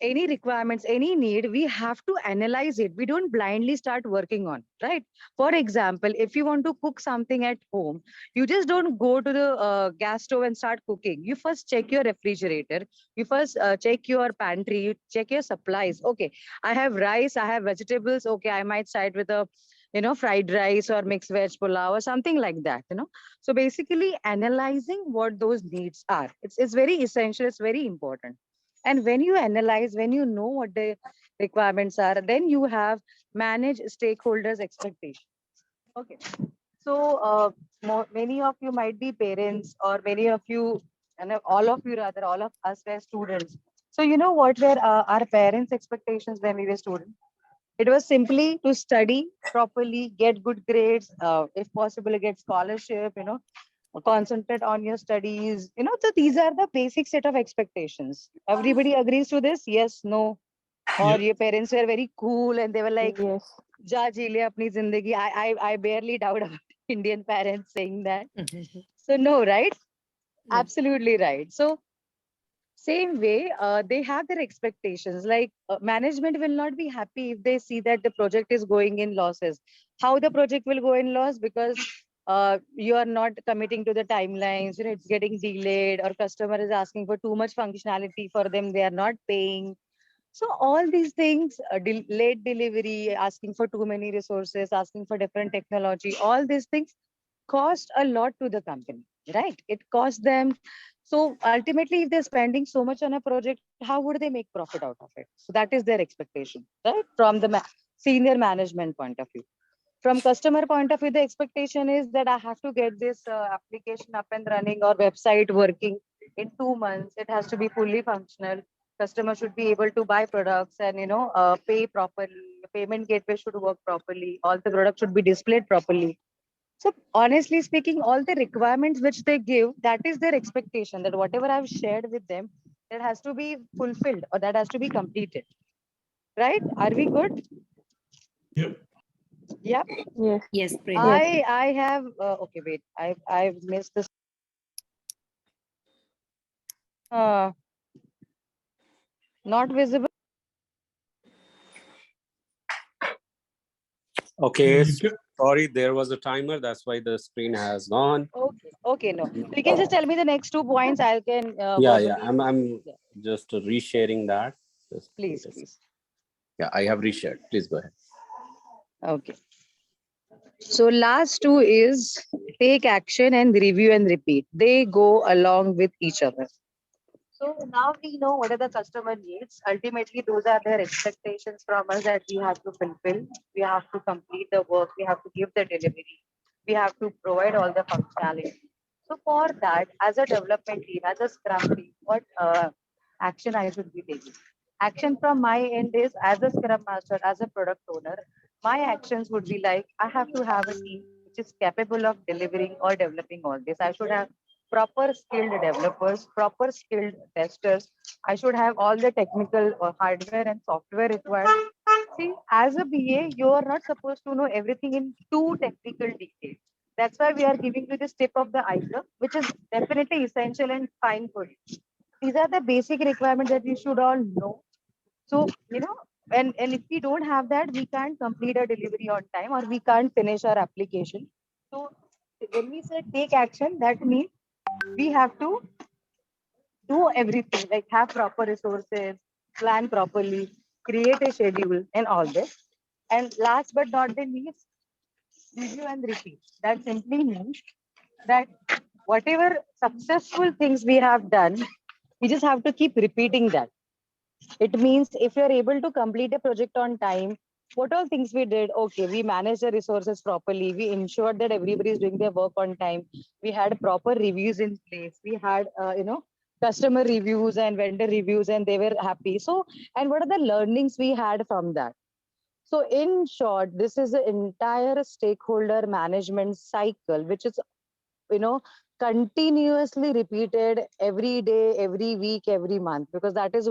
any requirements, any need, we have to analyze it. We don't blindly start working on, right? For example, if you want to cook something at home, you just don't go to the gas stove and start cooking. You first check your refrigerator. You first check your pantry. You check your supplies. Okay, I have rice, I have vegetables. Okay, I might start with a fried rice or mixed veg pulao or something like that, So basically analyzing what those needs are. It's very essential. It's very important. And when you analyze, when you know what the requirements are, then you have manage stakeholders' expectations. Okay. So many of you might be parents, or many of you, and all of you rather, all of us were students. So you know what were our parents' expectations when we were students? It was simply to study properly, get good grades, if possible, get scholarship, concentrate on your studies, so these are the basic set of expectations. Everybody agrees to this? Yes, no? Or Yeah. your parents were very cool and they were like, Yes. ja ji le apni zindagi. I barely doubt about Indian parents saying that. So no, right? Absolutely right. So same way, they have their expectations. Like management will not be happy if they see that the project is going in losses. How the project will go in loss? Because you are not committing to the timelines. It's getting delayed, or customer is asking for too much functionality for them. They are not paying. So all these things, late delivery, asking for too many resources, asking for different technology, all these things cost a lot to the company, right? It costs them. So ultimately, if they're spending so much on a project, how would they make profit out of it? So that is their expectation, right? From the senior management point of view. From customer point of view, the expectation is that I have to get this application up and running or website working in 2 months. It has to be fully functional. Customer should be able to buy products and pay properly. Payment gateway should work properly. All the products should be displayed properly. So honestly speaking, all the requirements which they give, that is their expectation, that whatever I've shared with them, that has to be fulfilled or that has to be completed. Right? Are we good? Yep. Yep. Yes. Yes, Prem. I have okay, wait. I've missed this. Not visible. Okay, You can, sorry, there was a timer. That's why the screen has gone. Okay. Okay. No. You can just tell me the next 2 points. I can Yeah, verbally. I'm Yeah. just resharing that. Just wait Please, a second. please. Yeah, I have reshared. Please go ahead. Okay. So last two is take action and review and repeat. They go along with each other. So now we know what are the customer needs. Ultimately, those are their expectations from us that we have to fulfill. We have to complete the work. We have to give the delivery. We have to provide all the functionality. So for that, as a development team, as a Scrum team, what action I should be taking? Action from my end is, as a Scrum Master, as a product owner, my actions would be like, I have to have a team which is capable of delivering or developing all this. I should have proper skilled developers, proper skilled testers. I should have all the technical hardware and software required. See, as a BA, you are not supposed to know everything in too technical detail. That's why we are giving you this tip of the iceberg, which is definitely essential and fine for you. These are the basic requirements that you should all know. So, and if we don't have that, we can't complete our delivery on time, or we can't finish our application. So when we say take action, that means we have to do everything, like have proper resources, plan properly, create a schedule, and all this. And last but not the least, review and repeat. That simply means that whatever successful things we have done, we just have to keep repeating that. It means if you're able to complete a project on time, what all things we did? Okay, we managed the resources properly. We ensured that everybody is doing their work on time. We had proper reviews in place. We had, customer reviews and vendor reviews, and they were happy. So, and what are the learnings we had from that? So, in short, this is the entire stakeholder management cycle, which is, continuously repeated every day, every week, every month, because that is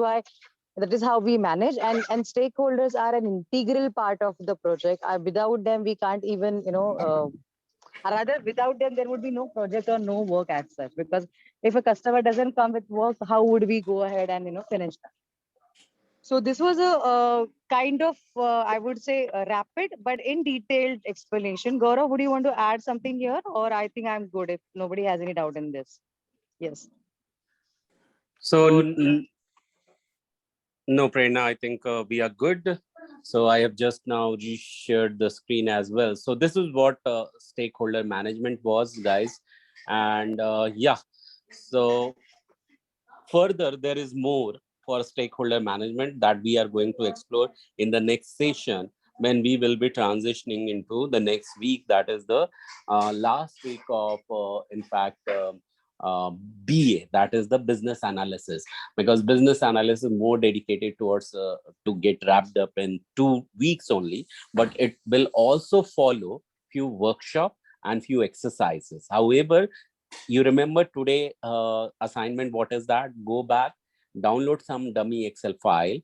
how we manage, and stakeholders are an integral part of the project. Without them we can't even rather without them there would be no project or no work as such, because if a customer doesn't come with work, how would we go ahead and finish that? So this was a kind of I would say a rapid but in detailed explanation. Gaurav, would you want to add something here, or I think I'm good if nobody has any doubt in this? Yes. So no, Prerna, I think we are good. So I have just now shared the screen as well. So this is what stakeholder management was, guys. And yeah, so further, there is more for stakeholder management that we are going to explore in the next session, when we will be transitioning into the next week. That is the last week of, in fact, BA, that is the business analysis, because business analysis is more dedicated towards to get wrapped up in 2 weeks only, but it will also follow few workshop and few exercises. However, you remember today assignment, what is that? Go back, download some dummy Excel file.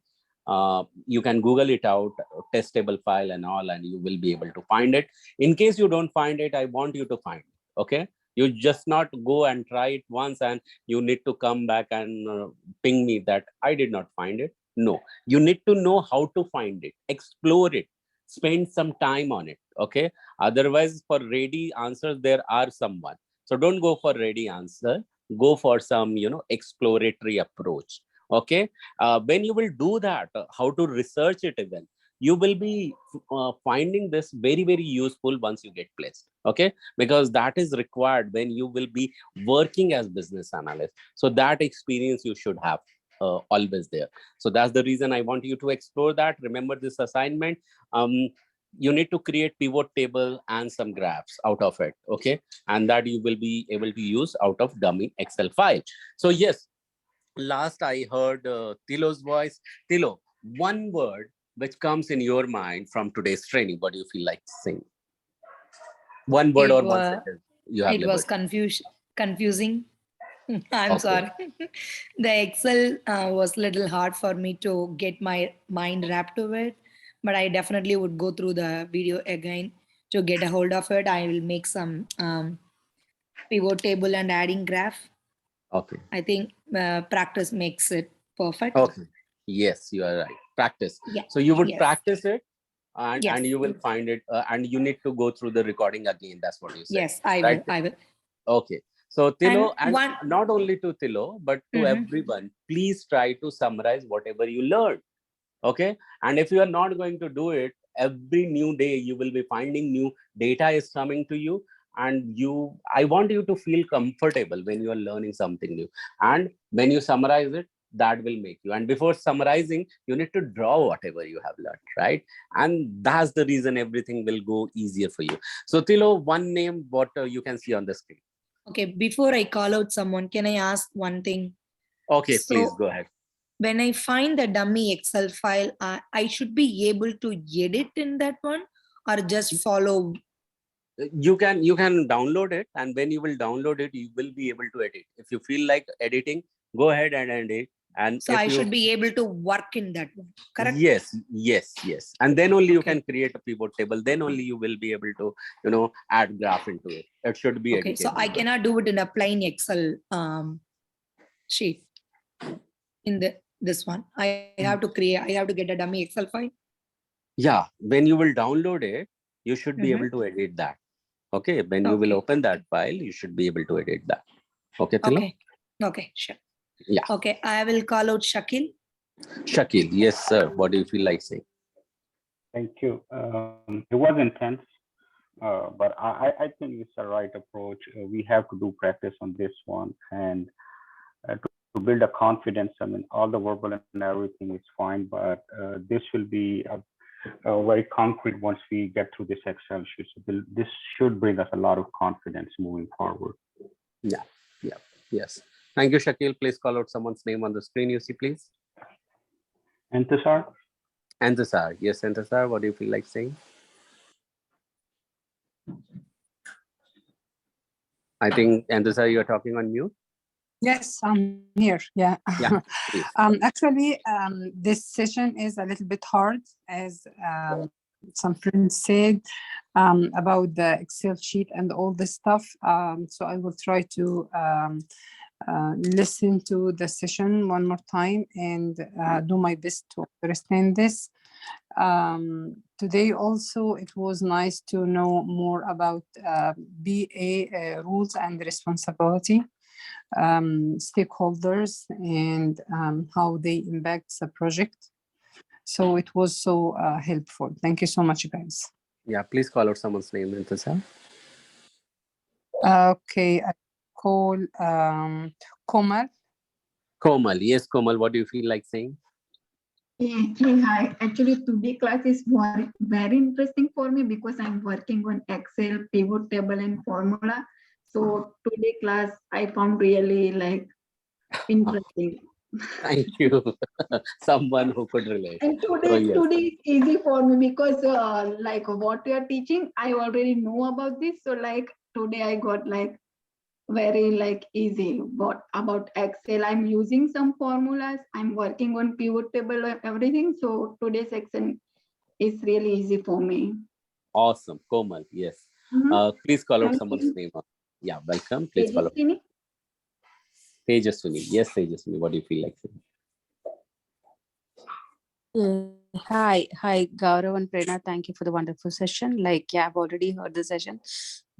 You can Google it out, testable file and all, and you will be able to find it. In case you don't find it, I want you to find it. Okay, you just not go and try it once and you need to come back and ping me that I did not find it. No, you need to know how to find it, explore it, spend some time on it. Okay, otherwise for ready answers there are someone. So don't go for ready answer, go for some exploratory approach. Okay, when you will do that, how to research it even, you will be finding this very, very useful once you get placed. Okay, because that is required when you will be working as business analyst. So that experience you should have always there. So that's the reason I want you to explore that. Remember this assignment. You need to create pivot table and some graphs out of it. Okay, and that you will be able to use out of dummy Excel file. So yes, last I heard Tilo's voice. Tilo, one word which comes in your mind from today's training, what do you feel like saying? One word or one sentence you have it was liberty. confusing. I'm sorry. The Excel was a little hard for me to get my mind wrapped to it, but I definitely would go through the video again to get a hold of it. I will make some pivot table and adding graph. Okay. I think practice makes it perfect. Okay. Yes, you are right. Practice. Yeah. So you would Yes. practice it, and Yes. you will find it, and you need to go through the recording again. That's what you said. Yes, I right? will. I will. Okay. So Tilo, And one, not only to Tilo, but to everyone, please try to summarize whatever you learned. Okay. And if you are not going to do it, every new day you will be finding new data is coming to you. And I want you to feel comfortable when you are learning something new. And when you summarize it, that will make you. And before summarizing, you need to draw whatever you have learned, right? And that's the reason everything will go easier for you. So Tilo, one name, what you can see on the screen. okay, before I call out someone, can I ask one thing? Okay, So, please go ahead. When I find the dummy Excel file, I should be able to edit in that one, or just follow. You can download it, and when you will download it, you will be able to edit. If you feel like editing, go ahead and edit. And so I should be able to work in that one, correct? Yes. And then only you can create a pivot table. Then only you will be able to add graph into it. It should be okay. editable. So I cannot do it in a plain Excel sheet. In this one, I have to get a dummy Excel file. Yeah, when you will download it, you should be able to edit that. Okay, when you will open that file, you should be able to edit that. Okay, Tilo? Okay, sure. Yeah. Okay, I will call out Shakil. Shakil, yes, sir. What do you feel like saying? Thank you. It was intense. but I think it's the right approach. We have to do practice on this one, and to build a confidence. I mean, all the verbal and everything is fine, but this will be very concrete once we get through this Excel sheet. So this should bring us a lot of confidence moving forward. Yeah, yeah, yes. Thank you, Shakil. Please call out someone's name on the screen, you see, please. Entisar? Antasar. Yes, Antasar, what do you feel like saying? I think, Antasar, you're talking on mute. Yes, I'm here. Yeah. Yeah, please. Actually, this session is a little bit hard, as some friends said, about the Excel sheet and all this stuff. So I will try to listen to the session one more time and do my best to understand this. Today also, it was nice to know more about BA rules and responsibility, stakeholders, and how they impact the project. So it was so helpful. Thank you so much, guys. Yeah, please call out someone's name, Antasar. Okay, I call Komal. Komal. Yes, Komal, what do you feel like saying? Hey, hi. Actually, today class is very interesting for me because I'm working on Excel, pivot table, and formula. So today class I found really like interesting. Thank you. Someone who could relate. And So, today yes. is easy for me because like what you are teaching, I already know about this. So like today I got like very like easy but about Excel. I'm using some formulas, I'm working on pivot table and everything. So today's section is really easy for me. Awesome, Komal. Yes. Please call out someone's name. Yeah, welcome. Please call out. Tejaswini. Yes, Tejaswini. What do you feel like saying? Hi, Gaurav and Prerna. Thank you for the wonderful session. Like, yeah, I've already heard the session.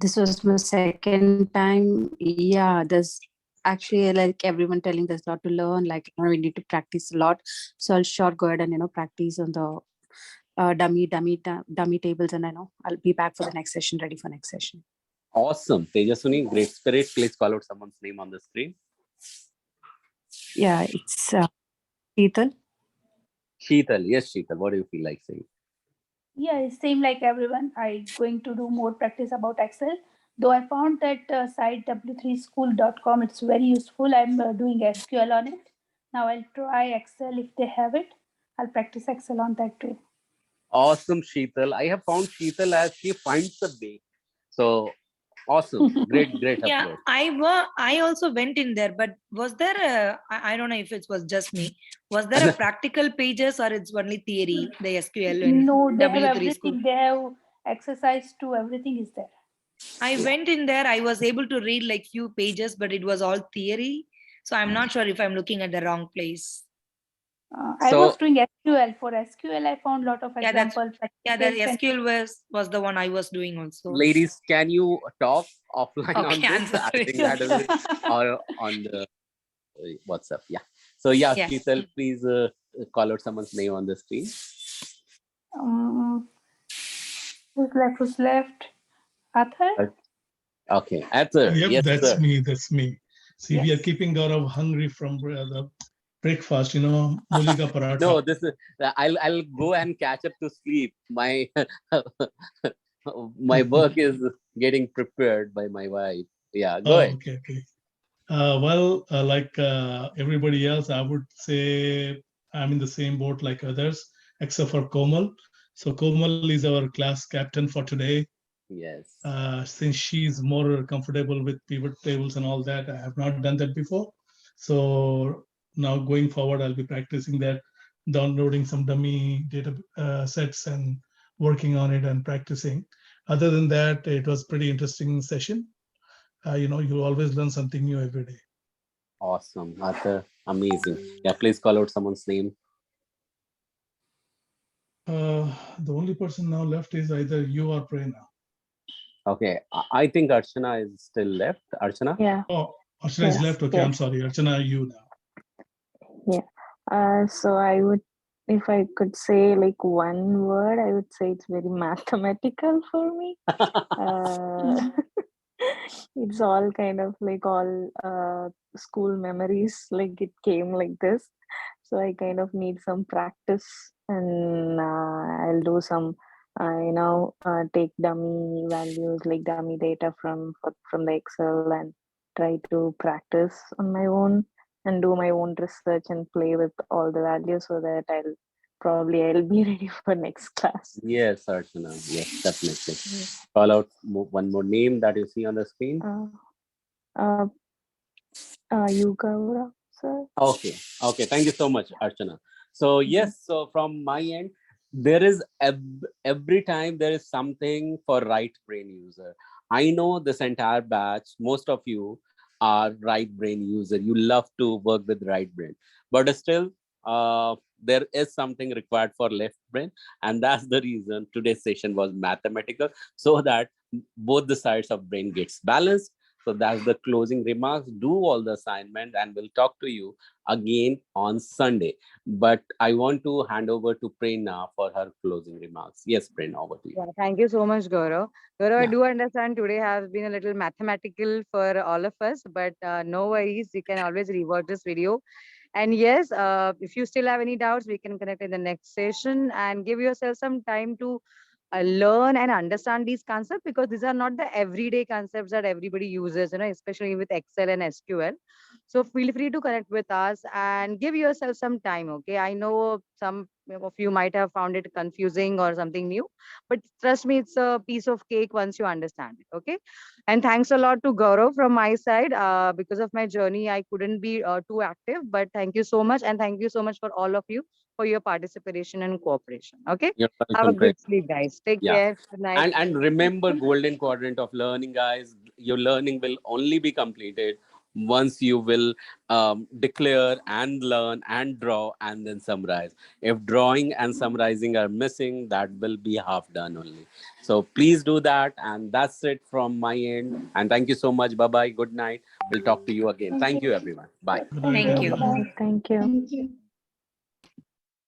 This was my second time. Yeah, there's actually like everyone telling there's a lot to learn. Like, we need to practice a lot. So I'll sure go ahead and practice on the dummy tables, and I'll be back for the next session, ready for next session. Awesome, Tejaswini. Great spirit. Please call out someone's name on the screen. Yeah, it's Sheetal. Sheetal. Yes, Sheetal. What do you feel like saying? Yeah, it's same like everyone. I'm going to do more practice about Excel. Though I found that site w3school.com, it's very useful. I'm doing SQL on it. Now I'll try Excel if they have it. I'll practice Excel on that too. Awesome, Sheetal. I have found Sheetal as she finds the way. So awesome. Great Yeah, approach. I also went in there, but was there I don't know if it was just me. Was there a practical pages or it's only theory, the SQL and No, they have W3 everything. school? They have exercise too. Everything is there. I went in there. I was able to read like few pages, but it was all theory. So I'm not sure if I'm looking at the wrong place. I was doing SQL. For SQL, I found a lot of examples. Yeah, the SQL was the one I was doing also. Ladies, can you talk offline on Okay, this? I think that is or on the WhatsApp. Yeah. So yeah, Yes. Sheetal, please call out someone's name on the screen. Who's left? Arthur? Okay, Arthur. Yep, Yes, that's sir. me. That's me. See, we are keeping Gaurav hungry from the breakfast. Mulika paratha. No, this is. I'll go and catch up to sleep. My my work is getting prepared by my wife. Yeah, go ahead. Okay. Well, like everybody else, I would say I'm in the same boat like others, except for Komal. So Komal is our class captain for today. Yes. Since she's more comfortable with pivot tables and all that, I have not done that before. So now going forward, I'll be practicing that, downloading some dummy data sets and working on it and practicing. Other than that, it was pretty interesting session. You always learn something new every day. Awesome, Arthur. Amazing. Yeah, please call out someone's name. The only person now left is either you or Prerna. Okay, I think Archana is still left. Archana? Yeah. Oh, Archana is left. Okay, I'm sorry. Archana, you now. Yeah. So I would if I could say like one word, I would say it's very mathematical for me. It's all kind of like all school memories, like it came like this. So I kind of need some practice, and I'll do some take dummy values, like dummy data from the Excel, and try to practice on my own and do my own research and play with all the values, so that I'll be ready for next class. Yes, Archana. Yes, definitely. Call out one more name that you see on the screen. You, Gaura, sir. Okay. Okay. Thank you so much, Archana. So yes, so from my end, there is every time there is something for right brain user. I know this entire batch, most of you are right brain user. You love to work with right brain, but still, there is something required for left brain, and that's the reason today's session was mathematical, so that both the sides of brain gets balanced. So that's the closing remarks. Do all the assignment, and we'll talk to you again on Sunday. But I want to hand over to Prerna for her closing remarks. Yes, Prerna, over to you. Yeah, thank you so much, Gaurav. Gaurav, I Yeah. do understand today has been a little mathematical for all of us, but no worries. You can always rewatch this video. And yes, if you still have any doubts, we can connect in the next session and give yourself some time to learn and understand these concepts, because these are not the everyday concepts that everybody uses, especially with Excel and SQL. So feel free to connect with us and give yourself some time. Okay, I know some of you might have found it confusing or something new, but trust me, it's a piece of cake once you understand it. Okay, and thanks a lot to Gaurav from my side. Because of my journey, I couldn't be too active, but thank you so much, and thank you so much for all of you for your participation and cooperation. Okay, You're have a welcome, Prerna. good sleep, guys. Take Yeah. care. Good night. And remember, golden quadrant of learning, guys. Your learning will only be completed once you will declare and learn and draw and then summarize. If drawing and summarizing are missing, that will be half done only. So please do that. And that's it from my end. And thank you so much. Bye bye. Good night. We'll talk to you again. Thank you, everyone. Bye. Good night, Thank you. everyone. Thank you. Thank you.